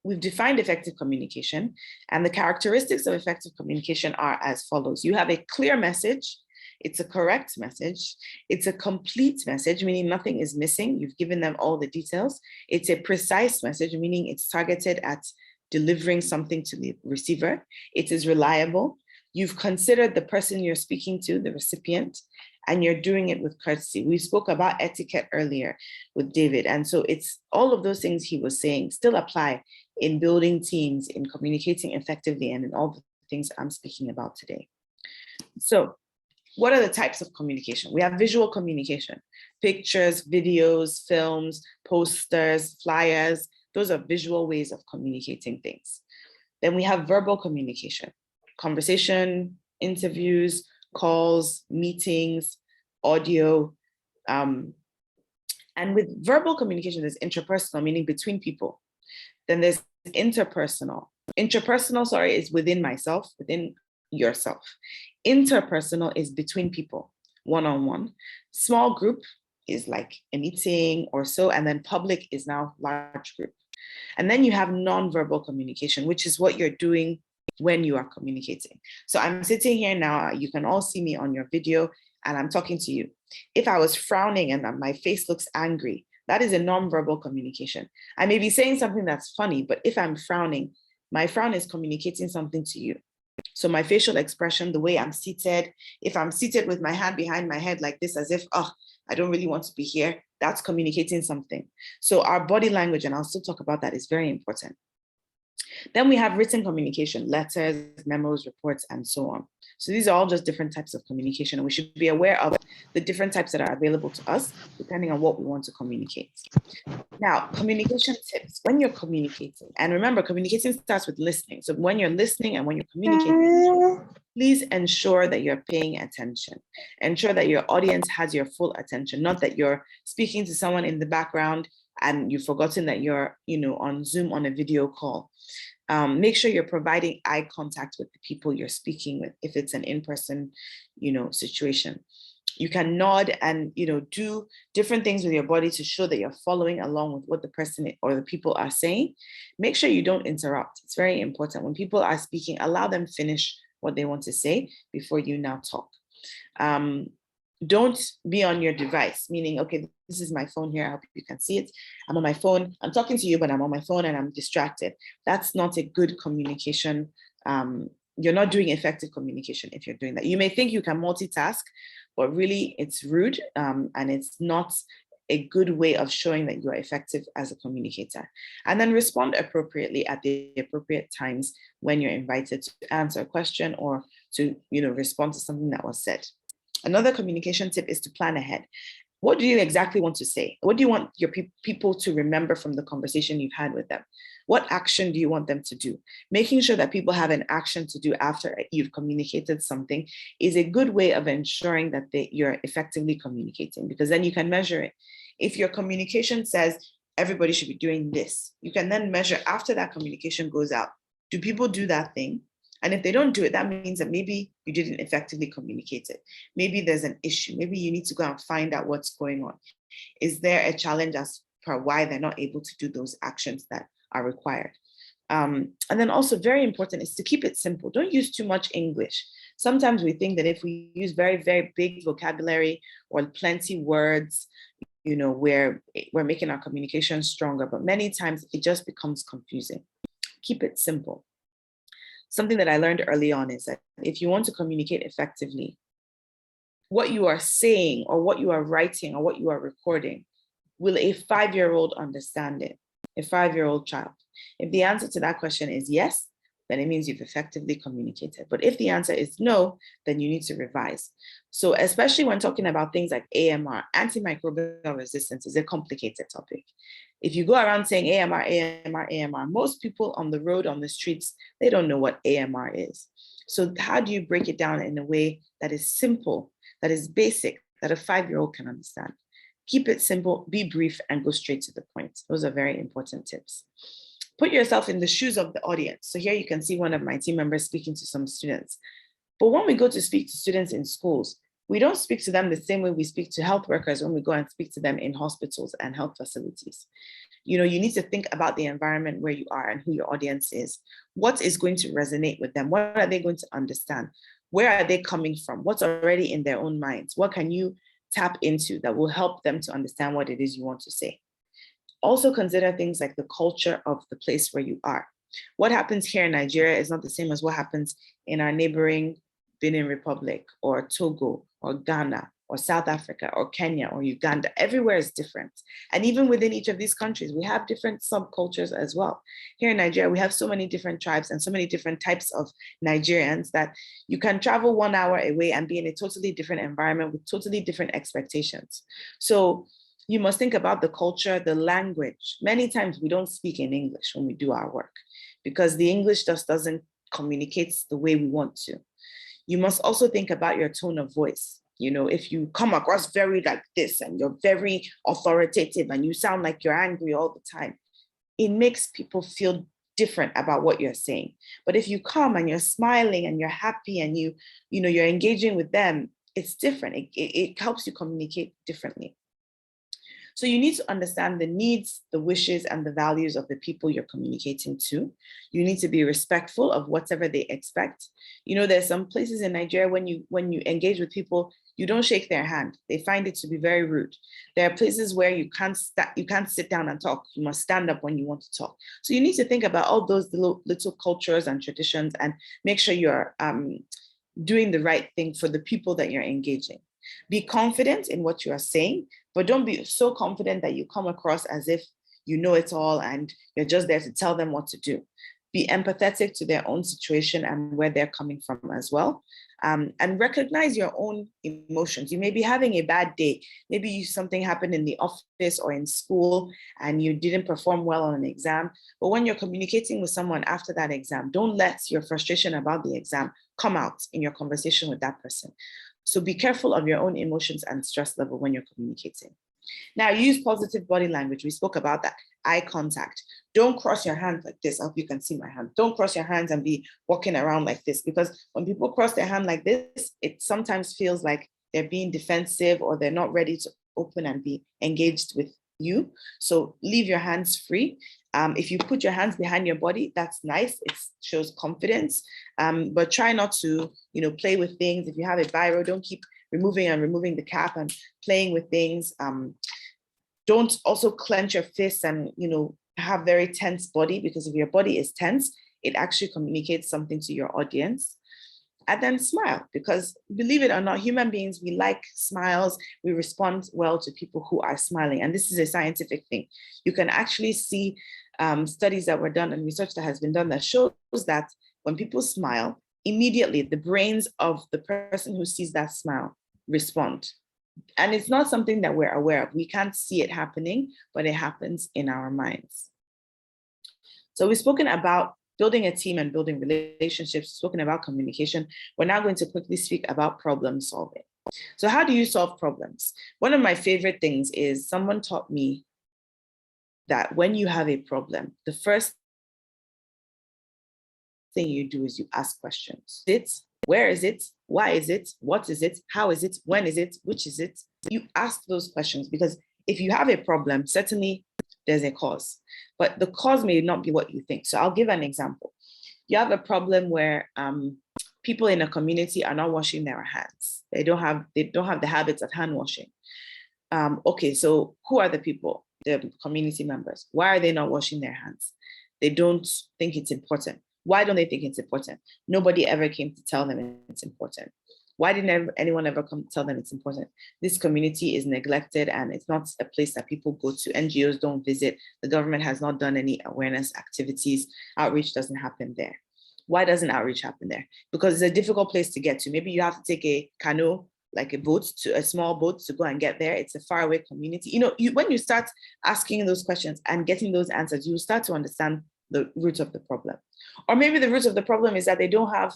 we've defined effective communication, and the characteristics of effective communication are as follows. You have a clear message. It's a correct message. It's a complete message, meaning nothing is missing. You've given them all the details. It's a precise message, meaning it's targeted at delivering something to the receiver. It is reliable. You've considered the person you're speaking to, the recipient, and you're doing it with courtesy. We spoke about etiquette earlier with David. And so it's all of those things he was saying still apply in building teams, in communicating effectively, and in all the things I'm speaking about today. So what are the types of communication? We have visual communication, pictures, videos, films, posters, flyers. Those are visual ways of communicating things. Then we have verbal communication, conversation, interviews, calls, meetings, audio. And with verbal communication, there's interpersonal, meaning between people. Then there's interpersonal. Interpersonal, sorry, is within myself, within yourself. Interpersonal is between people, one-on-one. Small group is like a meeting or so, and then public is now large group. And then you have non-verbal communication, which is what you're doing when you are communicating. So I'm sitting here now, you can all see me on your video, and I'm talking to you. If I was frowning and my face looks angry, that is a non-verbal communication. I may be saying something that's funny, but if I'm frowning, my frown is communicating something to you. So my facial expression, the way I'm seated, if I'm seated with my hand behind my head like this, as if, oh, I don't really want to be here, that's communicating something. So our body language, and I'll still talk about that, is very important. Then we have written communication, letters, memos, reports, and so on. So these are all just different types of communication, and we should be aware of the different types that are available to us, depending on what we want to communicate. Now, communication tips, when you're communicating, and remember, communicating starts with listening. So when you're listening and when you're communicating, please ensure that you're paying attention. Ensure that your audience has your full attention, not that you're speaking to someone in the background and you've forgotten that you're, on Zoom on a video call. Make sure you're providing eye contact with the people you're speaking with, if it's an in-person, situation. You can nod and, do different things with your body to show that you're following along with what the person or the people are saying. Make sure you don't interrupt. It's very important. When people are speaking, allow them finish what they want to say before you now talk. Don't be on your device, meaning, okay, this is my phone here. I hope you can see it. I'm on my phone. I'm talking to you, but I'm on my phone and I'm distracted. That's not a good communication. You're not doing effective communication if you're doing that. You may think you can multitask, but really it's rude and it's not a good way of showing that you are effective as a communicator. And then respond appropriately at the appropriate times when you're invited to answer a question or to, respond to something that was said. Another communication tip is to plan ahead. What do you exactly want to say? What do you want your people to remember from the conversation you've had with them? What action do you want them to do? Making sure that people have an action to do after you've communicated something is a good way of ensuring that you're effectively communicating, because then you can measure it. If your communication says everybody should be doing this, you can then measure after that communication goes out. Do people do that thing? And if they don't do it, that means that maybe you didn't effectively communicate it. Maybe there's an issue. Maybe you need to go and find out what's going on. Is there a challenge as per why they're not able to do those actions that are required? And then also very important is to keep it simple. Don't use too much English. Sometimes we think that if we use very, very big vocabulary or plenty words, we're making our communication stronger, but many times it just becomes confusing. Keep it simple. Something that I learned early on is that if you want to communicate effectively, what you are saying or what you are writing or what you are recording, will a 5-year-old understand it? A 5-year-old child? If the answer to that question is yes, then it means you've effectively communicated. But if the answer is no, then you need to revise. So especially when talking about things like AMR, antimicrobial resistance is a complicated topic. If you go around saying AMR, AMR, AMR, most people on the road, on the streets, they don't know what AMR is. So how do you break it down in a way that is simple, that is basic, that a 5-year-old can understand? Keep it simple, be brief, and go straight to the point. Those are very important tips. Put yourself in the shoes of the audience. So here you can see one of my team members speaking to some students. But when we go to speak to students in schools, we don't speak to them the same way we speak to health workers when we go and speak to them in hospitals and health facilities. You need to think about the environment where you are and who your audience is. What is going to resonate with them? What are they going to understand? Where are they coming from? What's already in their own minds? What can you tap into that will help them to understand what it is you want to say? Also consider things like the culture of the place where you are. What happens here in Nigeria is not the same as what happens in our neighboring Benin Republic or Togo or Ghana or or South Africa or Kenya or Uganda. Everywhere is different. And even within each of these countries, we have different subcultures as well. Here in Nigeria, we have so many different tribes and so many different types of Nigerians that you can travel 1 hour away and be in a totally different environment with totally different expectations. So you must think about the culture, the language. Many times we don't speak in English when we do our work because the English just doesn't communicate the way we want to. You must also think about your tone of voice. You know, if you come across very like this and you're very authoritative and you sound like you're angry all the time, it makes people feel different about what you're saying. But if you come and you're smiling and you're happy and you're engaging with them, it's different. It helps you communicate differently. So you need to understand the needs, the wishes, and the values of the people you're communicating to. You need to be respectful of whatever they expect. You know, there's some places in Nigeria when you engage with people, you don't shake their hand. They find it to be very rude. There are places where you can't sit down and talk. You must stand up when you want to talk. So you need to think about all those little cultures and traditions and make sure you're doing the right thing for the people that you're engaging. Be confident in what you are saying, but don't be so confident that you come across as if you know it all and you're just there to tell them what to do. Be empathetic to their own situation and where they're coming from as well. And recognize your own emotions. You may be having a bad day. Maybe something happened in the office or in school and you didn't perform well on an exam. But when you're communicating with someone after that exam, don't let your frustration about the exam come out in your conversation with that person. So be careful of your own emotions and stress level when you're communicating. Now, use positive body language. We spoke about that. Eye contact. Don't cross your hands like this. I hope you can see my hand. Don't cross your hands and be walking around like this, because when people cross their hand like this, it sometimes feels like they're being defensive or they're not ready to open and be engaged with you. So leave your hands free. If you put your hands behind your body, that's nice. It shows confidence, but try not to, play with things. If you have a biro, don't keep removing the cap and playing with things. Don't also clench your fists and, have very tense body, because if your body is tense, it actually communicates something to your audience. And then smile, because believe it or not, human beings, we like smiles. We respond well to people who are smiling. And this is a scientific thing. You can actually see studies that were done and research that has been done that shows that when people smile, immediately the brains of the person who sees that smile respond. And it's not something that we're aware of. We can't see it happening, but it happens in our minds. So we've spoken about building a team and building relationships, spoken about communication. We're now going to quickly speak about problem solving. So how do you solve problems? One of my favorite things is someone taught me that when you have a problem, the first thing you do is you ask questions. Where is it? Why is it? What is it? How is it? When is it? Which is it? You ask those questions, because if you have a problem, certainly there's a cause, but the cause may not be what you think. So I'll give an example. You have a problem where people in a community are not washing their hands. They don't have the habits of hand washing. Okay, so who are the people? The community members. Why are they not washing their hands? They don't think it's important. Why don't they think it's important? Nobody ever came to tell them it's important. Why didn't anyone ever come to tell them it's important? This community is neglected and it's not a place that people go to. NGOs don't visit. The government has not done any awareness activities. Outreach doesn't happen there. Why doesn't outreach happen there? Because it's a difficult place to get to. Maybe you have to take a canoe, like a small boat to go and get there. It's a faraway community. When you start asking those questions and getting those answers, you start to understand the root of the problem. Or maybe the root of the problem is that they don't have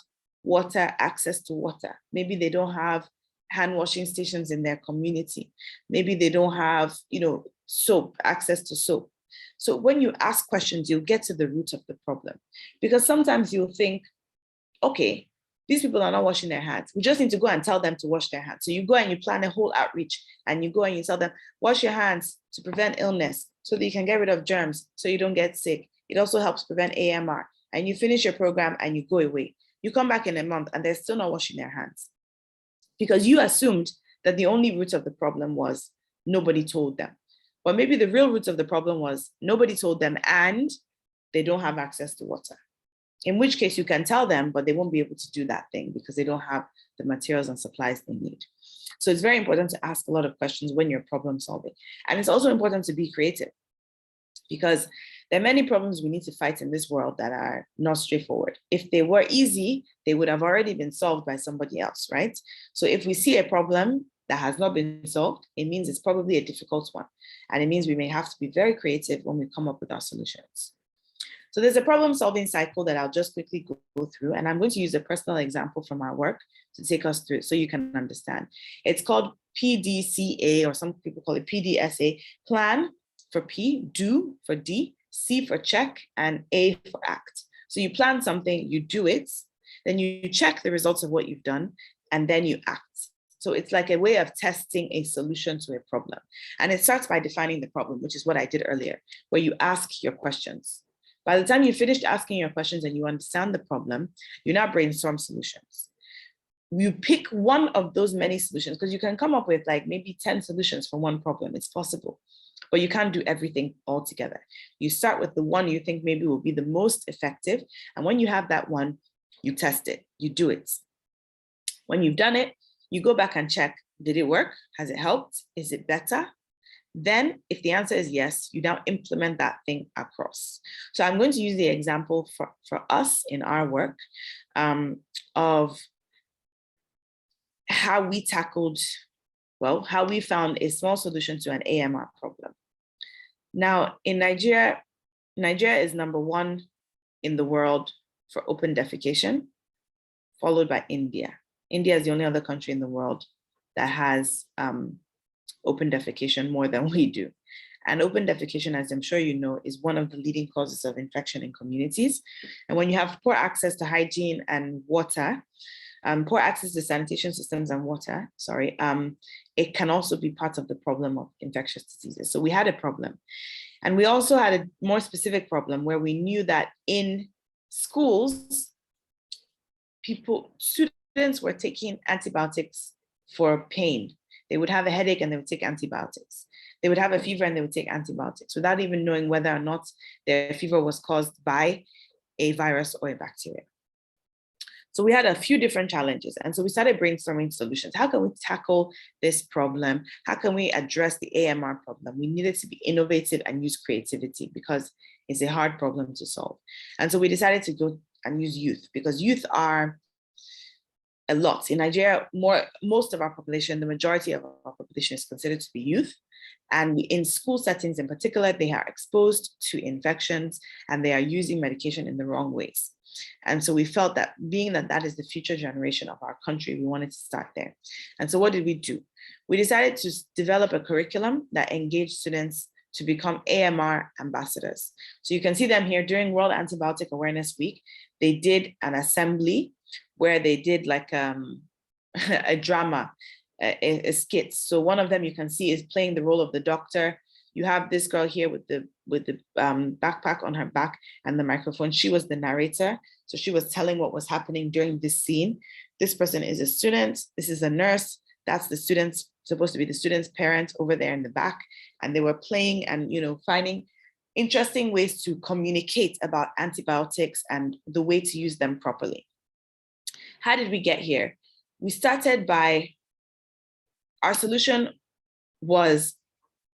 access to water. Maybe they don't have hand washing stations in their community. Maybe they don't have, access to soap. So when you ask questions, you'll get to the root of the problem. Because sometimes you'll think, okay, these people are not washing their hands. We just need to go and tell them to wash their hands. So you go and you plan a whole outreach and you go and you tell them, wash your hands to prevent illness so that you can get rid of germs so you don't get sick. It also helps prevent AMR. And you finish your program and you go away. You come back in a month and they're still not washing their hands, because you assumed that the only root of the problem was nobody told them. But maybe the real root of the problem was nobody told them and they don't have access to water. in which case you can tell them, but they won't be able to do that thing because they don't have the materials and supplies they need. So it's very important to ask a lot of questions when you're problem solving. And it's also important to be creative, because there are many problems we need to fight in this world that are not straightforward. If they were easy, they would have already been solved by somebody else, right? So if we see a problem that has not been solved, it means it's probably a difficult one. And it means we may have to be very creative when we come up with our solutions. So there's a problem solving cycle that I'll just quickly go through, and I'm going to use a personal example from our work to take us through it so you can understand. It's called PDCA, or some people call it PDSA, plan for P, do for D, C for check, and A for act. So you plan something, you do it, then you check the results of what you've done, and then you act. So it's like a way of testing a solution to a problem. And it starts by defining the problem, which is what I did earlier, where you ask your questions. By the time you finished asking your questions and you understand the problem, you now brainstorm solutions. You pick one of those many solutions, because you can come up with like maybe 10 solutions for one problem. It's possible, but you can't do everything all together. You start with the one you think maybe will be the most effective. And when you have that one, you test it, you do it. When you've done it, you go back and check, did it work? Has it helped? Is it better? Then if the answer is yes, you now implement that thing across. So I'm going to use the example for us in our work of how we tackled, well, how we found a small solution to an AMR problem. Now in Nigeria is #1 in the world for open defecation, followed by India. India is the only other country in the world that has open defecation more than we do. And open defecation, as I'm sure you know, is one of the leading causes of infection in communities. And when you have poor access to hygiene and water, poor access to sanitation systems and water, it can also be part of the problem of infectious diseases. So we had a problem. And we also had a more specific problem where we knew that in schools, students were taking antibiotics for pain. They would have a headache and they would take antibiotics. They would have a fever and they would take antibiotics without even knowing whether or not their fever was caused by a virus or a bacteria. So we had a few different challenges. And so we started brainstorming solutions. How can we tackle this problem? How can we address the AMR problem? We needed to be innovative and use creativity because it's a hard problem to solve. And so we decided to go and use youth, because youth are a lot. In Nigeria, most of our population, the majority of our population is considered to be youth. And in school settings in particular, they are exposed to infections and they are using medication in the wrong ways. And so we felt that being that is the future generation of our country, we wanted to start there. And so what did we do? We decided to develop a curriculum that engaged students to become AMR ambassadors. So you can see them here during World Antibiotic Awareness Week. They did an assembly where they did like a drama, a skit. So one of them you can see is playing the role of the doctor. You have this girl here with the backpack on her back and the microphone. She was the narrator. So she was telling what was happening during this scene. This person is a student. This is a nurse. That's the student's, supposed to be the student's parent over there in the back. And they were playing and, finding interesting ways to communicate about antibiotics and the way to use them properly. How did we get here? We started by, our solution was,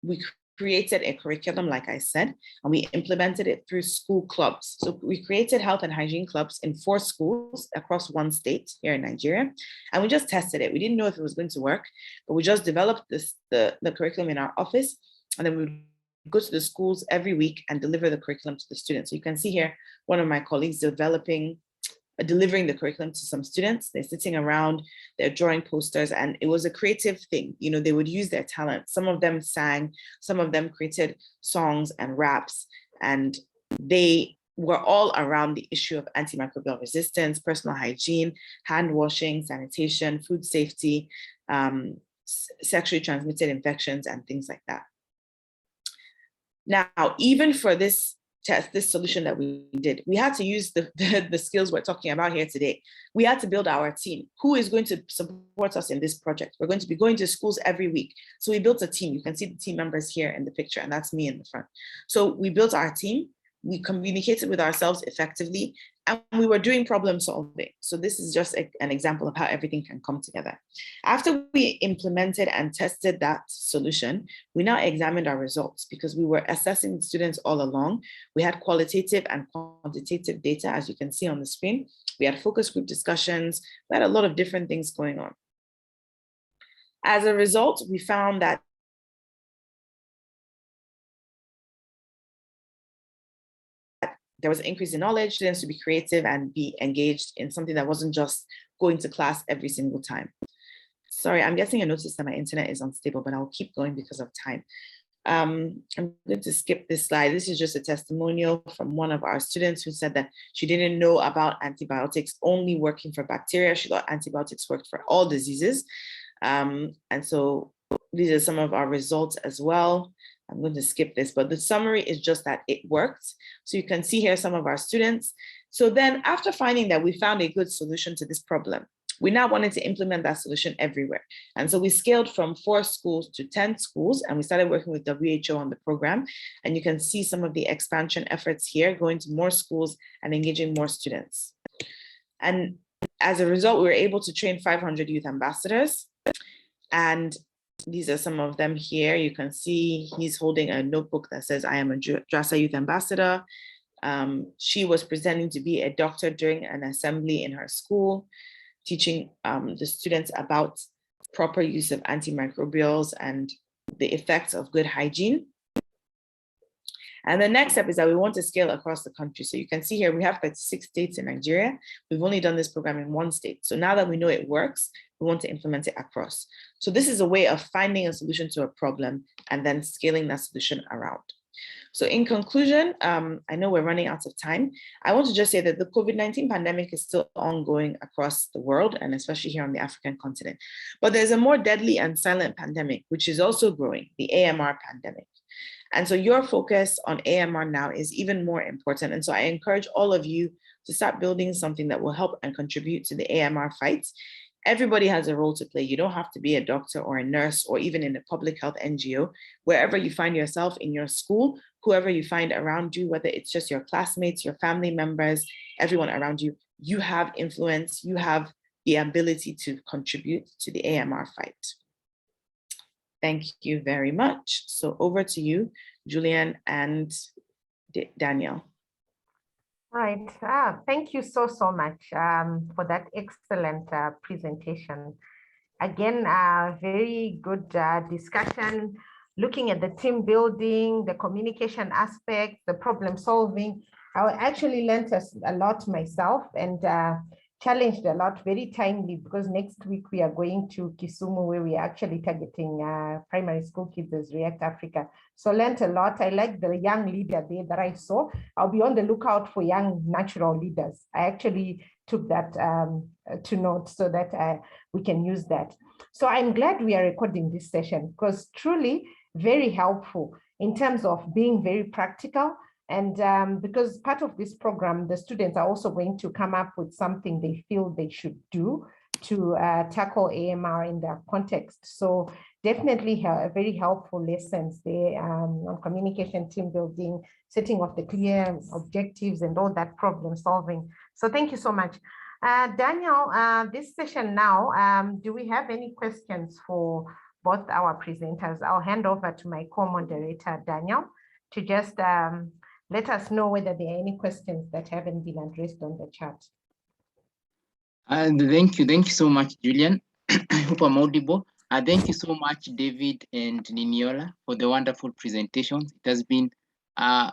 we created a curriculum, like I said, and we implemented it through school clubs. So we created health and hygiene clubs in 4 schools across 1 state here in Nigeria. And we just tested it. We didn't know if it was going to work, but we just developed the curriculum in our office. And then we would go to the schools every week and deliver the curriculum to the students. So you can see here, one of my colleagues delivering the curriculum to some students. They're sitting around, they're drawing posters, and it was a creative thing. They would use their talent. Some of them sang, some of them created songs and raps, and they were all around the issue of antimicrobial resistance, personal hygiene, hand washing, sanitation, food safety, sexually transmitted infections, and things like that. Now, even for this solution that we did, we had to use the skills we're talking about here today. We had to build our team. Who is going to support us in this project? We're going to be going to schools every week. So we built a team. You can see the team members here in the picture, and that's me in the front. So we built our team. We communicated with ourselves effectively, And we were doing problem solving. So this is just an example of how everything can come together. After we implemented and tested that solution, we now examined our results because we were assessing students all along. We had qualitative and quantitative data, as you can see on the screen. We had focus group discussions. We had a lot of different things going on. As a result, we found that there was an increase in knowledge, students to be creative and be engaged in something that wasn't just going to class every single time. Sorry, I'm getting a notice that my internet is unstable, but I'll keep going because of time. I'm going to skip this slide. This is just a testimonial from one of our students who said that she didn't know about antibiotics only working for bacteria. She thought antibiotics worked for all diseases. And so these are some of our results as well. I'm going to skip this, but the summary is just that it worked. So you can see here some of our students. So then after finding that we found a good solution to this problem, we now wanted to implement that solution everywhere. And so we scaled from 4 schools to 10 schools, and we started working with WHO on the program. And you can see some of the expansion efforts here, going to more schools and engaging more students. And as a result, we were able to train 500 youth ambassadors. And these are some of them here. You can see he's holding a notebook that says, I am a DRASA Youth Ambassador. She was pretending to be a doctor during an assembly in her school, teaching the students about proper use of antimicrobials and the effects of good hygiene. And the next step is that we want to scale across the country. So you can see here, we have 36 states in Nigeria. We've only done this program in 1 state. So now that we know it works, we want to implement it across. So this is a way of finding a solution to a problem and then scaling that solution around. So in conclusion, I know we're running out of time. I want to just say that the COVID-19 pandemic is still ongoing across the world, and especially here on the African continent. But there's a more deadly and silent pandemic, which is also growing, the AMR pandemic. And so your focus on AMR now is even more important. And so I encourage all of you to start building something that will help and contribute to the AMR fight. Everybody has a role to play. You don't have to be a doctor or a nurse or even in a public health NGO. Wherever you find yourself in your school, whoever you find around you, whether it's just your classmates, your family members, everyone around you, you have influence, you have the ability to contribute to the AMR fight. Thank you very much. So over to you, Julian and Daniel. Right. Thank you so much for that excellent presentation. Again, very good discussion, looking at the team building, the communication aspect, the problem solving. I actually learned a lot myself and challenged a lot, very timely, because next week we are going to Kisumu, where we are actually targeting primary school kids as React Africa. So learned a lot. I like the young leader there that I saw. I'll be on the lookout for young natural leaders. I actually took that to note so that we can use that. So I'm glad we are recording this session, because truly very helpful in terms of being very practical. And because part of this program, the students are also going to come up with something they feel they should do to tackle AMR in their context. So definitely very helpful lessons there on communication, team building, setting of the clear objectives and all that problem solving. So thank you so much. Daniel, this session now, do we have any questions for both our presenters? I'll hand over to my co-moderator, Daniel, to just let us know whether there are any questions that haven't been addressed on the chat. Thank you so much, Julian. I hope I'm audible. Thank you so much, David and Niniola, for the wonderful presentations. It has been a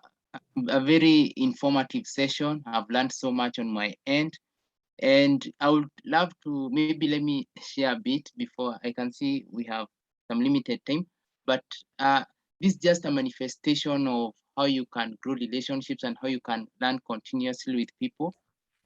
very informative session. I've learned so much on my end. And I would love to, maybe let me share a bit before I can see we have some limited time. But this is just a manifestation of how you can grow relationships and how you can learn continuously with people.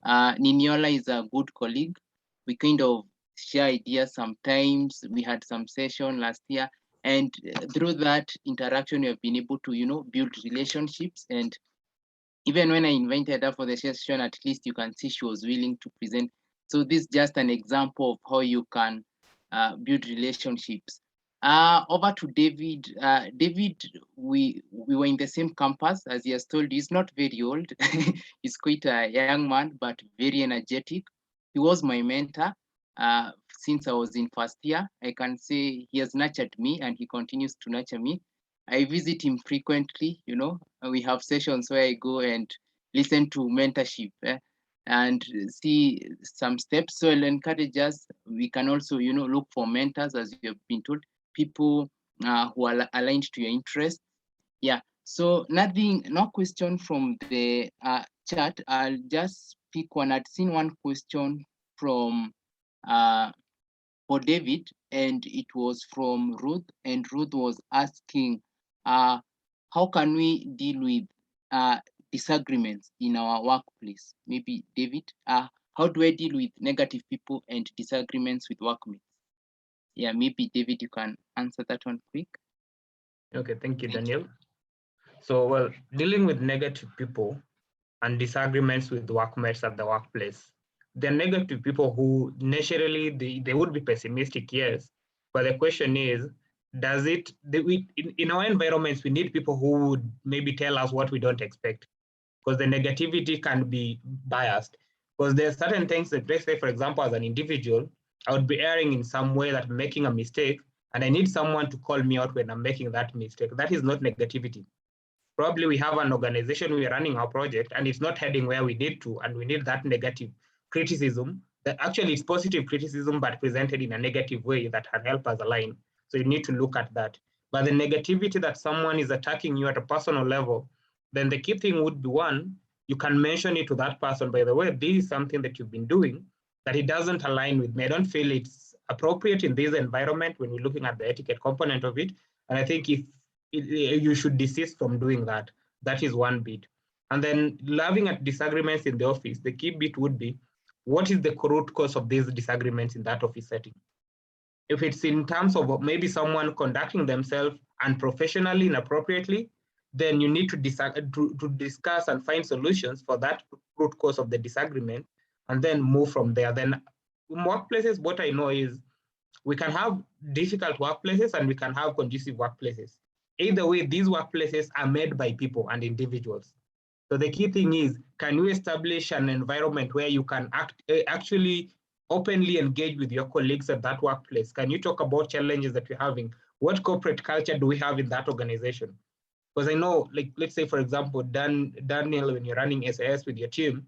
Niniola is a good colleague. We kind of share ideas sometimes. We had some session last year, and through that interaction, we have been able to, build relationships. And even when I invited her for the session, at least you can see she was willing to present. So this is just an example of how you can build relationships. Over to David. David, we were in the same campus, as he has told you. He's not very old. He's quite a young man, but very energetic. He was my mentor since I was in first year. I can say he has nurtured me and he continues to nurture me. I visit him frequently, you know. We have sessions where I go and listen to mentorship and see some steps. So I'll encourage us. We can also, you know, look for mentors, as you have been told, people who are aligned to your interests. Yeah, so no question from the chat. I'll just pick one. I'd seen one question from for David, and it was from Ruth, and Ruth was asking, how can we deal with disagreements in our workplace? Maybe David, how do I deal with negative people and disagreements with workmates? Yeah, maybe David, you can answer that one quick. Okay, thank you, Daniel. So, well, dealing with negative people and disagreements with workmates at the workplace. The negative people who naturally, they would be pessimistic, yes. But the question is, does it, in our environments, we need people who would maybe tell us what we don't expect, because the negativity can be biased. Because there are certain things that, let's say, for example, as an individual, I would be erring in some way that I'm making a mistake, and I need someone to call me out when I'm making that mistake. That is not negativity. Probably we have an organization, we're running our project, and it's not heading where we need to, and we need that negative criticism. That actually it's positive criticism, but presented in a negative way that can help us align. So you need to look at that. But the negativity that someone is attacking you at a personal level, then the key thing would be, one, you can mention it to that person, by the way, this is something that you've been doing, that it doesn't align with me. I don't feel it's appropriate in this environment when we're looking at the etiquette component of it. And I think if you should desist from doing that. That is one bit. And then laughing at disagreements in the office, the key bit would be, what is the root cause of these disagreements in that office setting? If it's in terms of maybe someone conducting themselves unprofessionally, inappropriately, then you need to discuss and find solutions for that root cause of the disagreement, and then move from there. Then in workplaces, what I know is we can have difficult workplaces and we can have conducive workplaces. Either way, these workplaces are made by people and individuals. So the key thing is, can you establish an environment where you can actually openly engage with your colleagues at that workplace? Can you talk about challenges that you're having? What corporate culture do we have in that organization? Because I know, like, let's say, for example, Daniel, when you're running SAS with your team,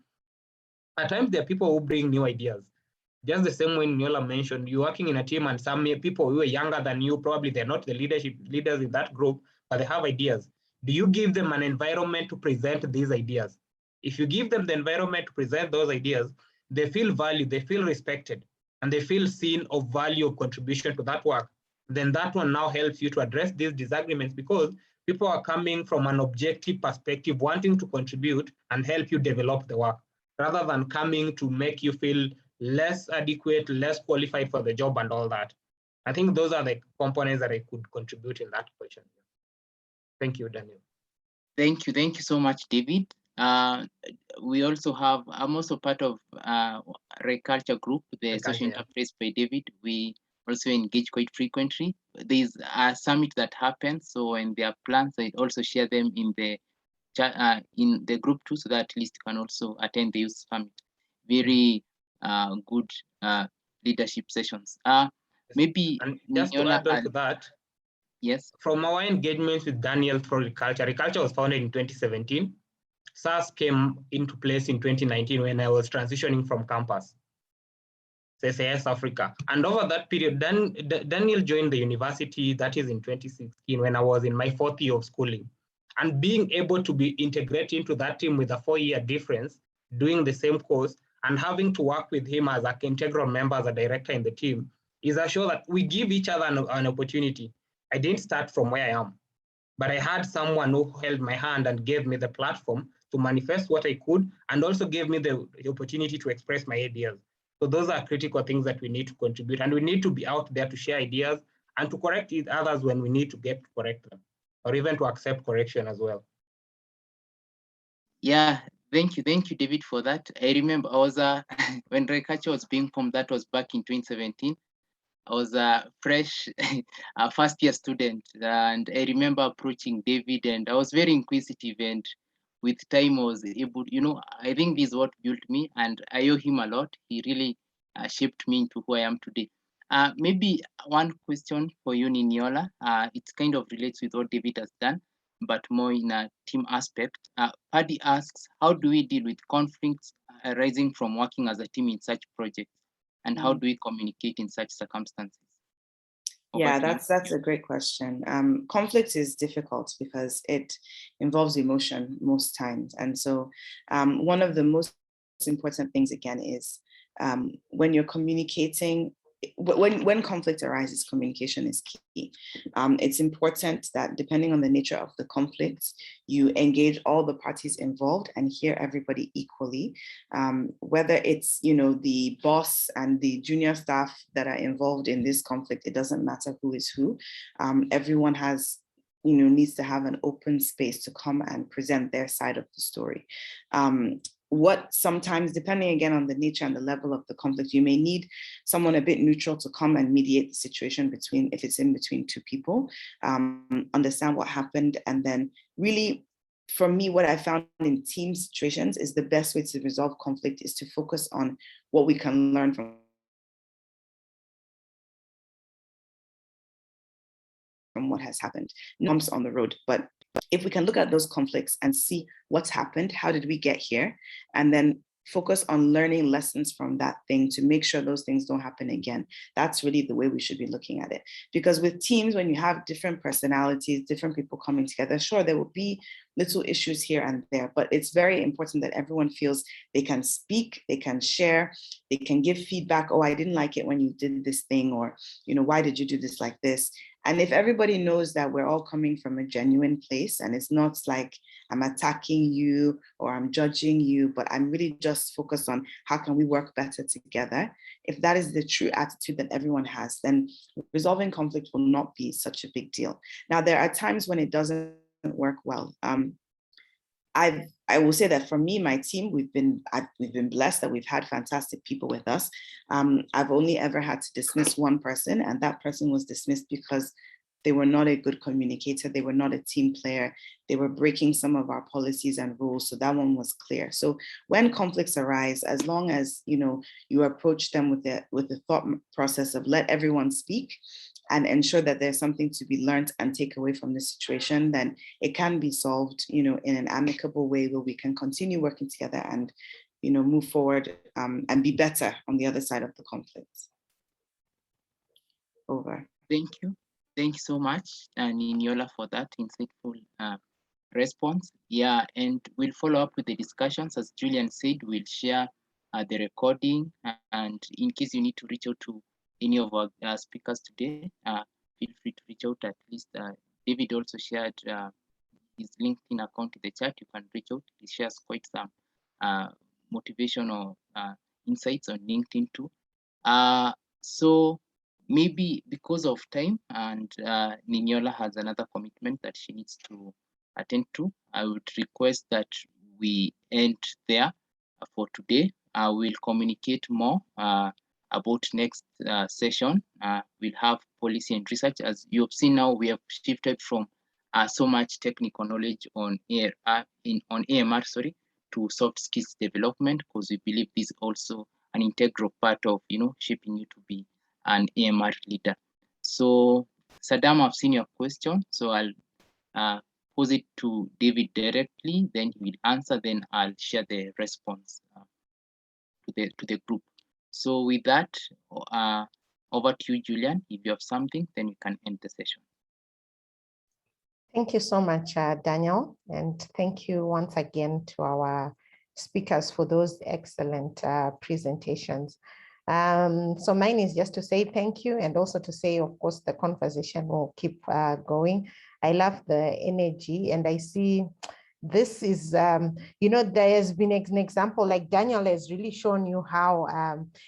at times there are people who bring new ideas. Just the same way Niniola mentioned, you're working in a team and some people who are younger than you, probably they're not the leaders in that group, but they have ideas. Do you give them an environment to present these ideas? If you give them the environment to present those ideas, they feel valued, they feel respected, and they feel seen of value of contribution to that work. Then that one now helps you to address these disagreements, because people are coming from an objective perspective, wanting to contribute and help you develop the work, rather than coming to make you feel less adequate, less qualified for the job and all that. I think those are the components that I could contribute in that question. Thank you, Daniel. Thank you so much, David. We also have, I'm also part of Ryculture group, the social interface by David. We also engage quite frequently. There's a summit that happens, so when there are plans, I also share them in the group too, so that at least you can also attend the youth summit. Very good leadership sessions. Maybe and just to add on to that, yes, from our engagement with Daniel through Ryculture was founded in 2017. SARS came into place in 2019 when I was transitioning from campus, SAS Africa. And over that period, Daniel joined the university, that is in 2016, when I was in my 4th year of schooling. And being able to be integrated into that team with a 4-year difference, doing the same course, and having to work with him as an integral member, as a director in the team, is a show that we give each other an opportunity. I didn't start from where I am, but I had someone who held my hand and gave me the platform to manifest what I could, and also gave me the opportunity to express my ideas. So those are critical things that we need to contribute, and we need to be out there to share ideas and to correct others when we need to get to correct them, or even to accept correction as well. Yeah, thank you, David, for that. I remember I was when Ryculture was being formed, that was back in 2017. I was a fresh first year student, and I remember approaching David, and I was very inquisitive, and with time I was able, I think this is what built me, and I owe him a lot. He really shaped me into who I am today. Maybe one question for you, Niniola. It kind of relates with what David has done, but more in a team aspect. Paddy asks, how do we deal with conflicts arising from working as a team in such projects? And how do we communicate in such circumstances? Yeah, that's a great question. Conflict is difficult because it involves emotion most times. And so one of the most important things, again, is when you're communicating, when conflict arises, communication is key. It's important that depending on the nature of the conflict, you engage all the parties involved and hear everybody equally. Whether it's, the boss and the junior staff that are involved in this conflict, it doesn't matter who is who. Everyone has needs to have an open space to come and present their side of the story. What sometimes, depending again on the nature and the level of the conflict, you may need someone a bit neutral to come and mediate the situation if it's in between two people, understand what happened, and then really, for me, what I found in team situations is the best way to resolve conflict is to focus on what we can learn from what has happened. Bumps on the road, but if we can look at those conflicts and see what's happened, how did we get here, and then focus on learning lessons from that thing to make sure those things don't happen again. That's really the way we should be looking at it. Because with teams, when you have different personalities, different people coming together, sure, there will be little issues here and there, but it's very important that everyone feels they can speak, they can share, they can give feedback. Oh, I didn't like it when you did this thing, or, why did you do this like this? And if everybody knows that we're all coming from a genuine place and it's not like I'm attacking you or I'm judging you, but I'm really just focused on how can we work better together. If that is the true attitude that everyone has, then resolving conflict will not be such a big deal. Now, there are times when it doesn't work well. I will say that for me, my team, we've been blessed that we've had fantastic people with us. I've only ever had to dismiss one person, and that person was dismissed because they were not a good communicator. They were not a team player. They were breaking some of our policies and rules. So that one was clear. So when conflicts arise, as long as you approach them with the thought process of let everyone speak and ensure that there's something to be learned and take away from the situation, then it can be solved, in an amicable way where we can continue working together and, move forward and be better on the other side of the conflict. Over. Thank you. Thank you so much, Niniola, for that insightful response. Yeah, and we'll follow up with the discussions. As Julian said, we'll share the recording, and in case you need to reach out to any of our speakers today, feel free to reach out. At least David also shared his LinkedIn account in the chat. You can reach out. He shares quite some motivational insights on LinkedIn too. So maybe because of time and Niniola has another commitment that she needs to attend to, I would request that we end there for today. We'll communicate more about next session. We'll have policy and research. As you have seen now, we have shifted from so much technical knowledge on AMR, to soft skills development, because we believe this is also an integral part of shaping you to be an AMR leader. So Saddam, I've seen your question, so I'll pose it to David directly, then he will answer, then I'll share the response to the group. So with that, over to you, Julian. If you have something, then we can end the session. Thank you so much, Daniel, and thank you once again to our speakers for those excellent presentations. So mine is just to say thank you, and also to say, of course, the conversation will keep going. I love the energy, and I see this is, there has been an example, like Daniel has really shown you how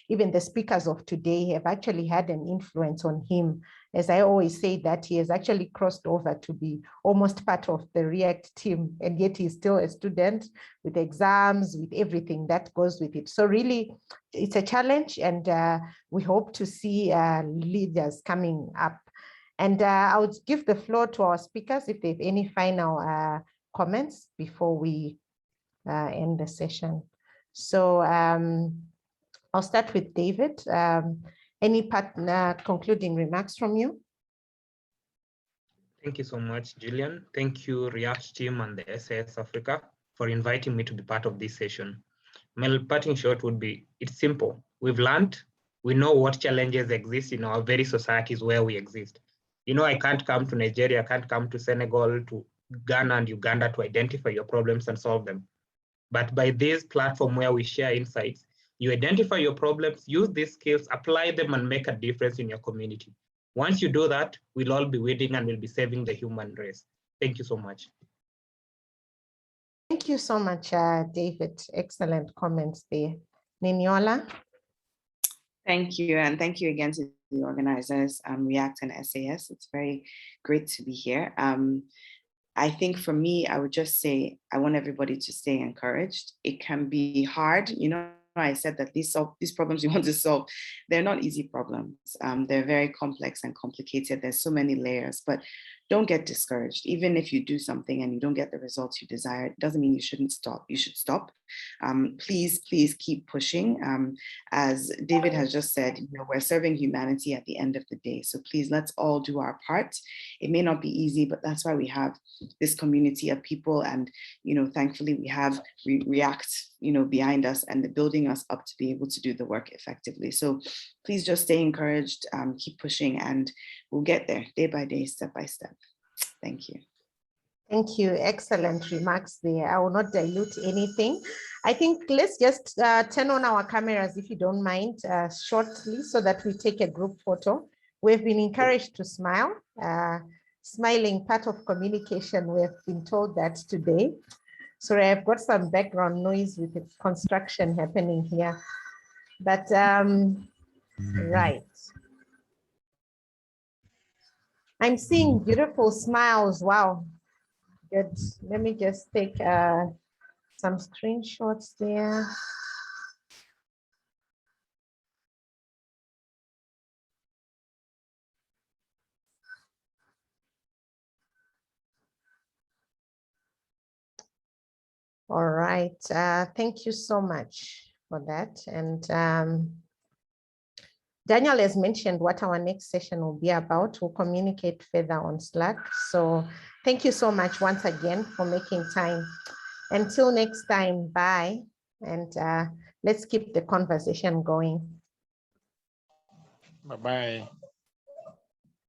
even the speakers of today have actually had an influence on him. As I always say, that he has actually crossed over to be almost part of the React team, and yet he's still a student with exams, with everything that goes with it. So really, it's a challenge, and we hope to see leaders coming up. And I would give the floor to our speakers if they have any final comments before we end the session. So I'll start with David. Any concluding remarks from you? Thank you so much, Julian. Thank you, React team and the SAS Africa for inviting me to be part of this session. My parting shot would be, it's simple. We've learned, we know what challenges exist in our very societies where we exist. I can't come to Nigeria, I can't come to Senegal, to Ghana and Uganda to identify your problems and solve them. But by this platform where we share insights, you identify your problems, use these skills, apply them, and make a difference in your community. Once you do that, we'll all be winning and we'll be saving the human race. Thank you so much. Thank you so much, David. Excellent comments there. Niniola? Thank you, and thank you again to the organizers, React and SAS. It's very great to be here. I think for me, I would just say, I want everybody to stay encouraged. It can be hard, I said that these problems you want to solve, they're not easy problems. They're very complex and complicated. There's so many layers, but don't get discouraged. Even if you do something and you don't get the results you desire, it doesn't mean you shouldn't stop. You should stop. Please keep pushing. As David has just said, we're serving humanity at the end of the day. So please, let's all do our part. It may not be easy, but that's why we have this community of people. And, thankfully we have React, behind us and building us up to be able to do the work effectively. So please just stay encouraged, keep pushing, and we'll get there day by day, step by step. Thank you. Thank you. Excellent remarks there. I will not dilute anything. I think let's just turn on our cameras, if you don't mind, shortly, so that we take a group photo. We've been encouraged to smile. Smiling, part of communication, we have been told that today. Sorry, I've got some background noise with the construction happening here. But right. I'm seeing beautiful smiles. Wow. Good. Let me just take some screenshots there. All right. Thank you so much for that. And Daniel has mentioned what our next session will be about. We'll communicate further on Slack. So thank you so much once again for making time. Until next time, bye. And let's keep the conversation going. Bye-bye.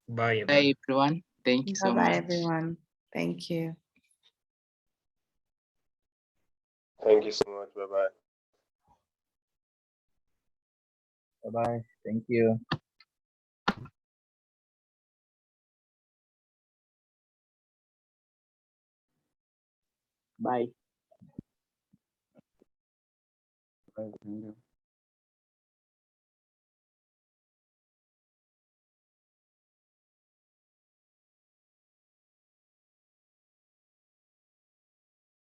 Bye, Bye, everyone. Thank you so much. Bye-bye, everyone. Thank you. Thank you so much. Bye-bye. Bye-bye. Thank you. Bye. Thank you.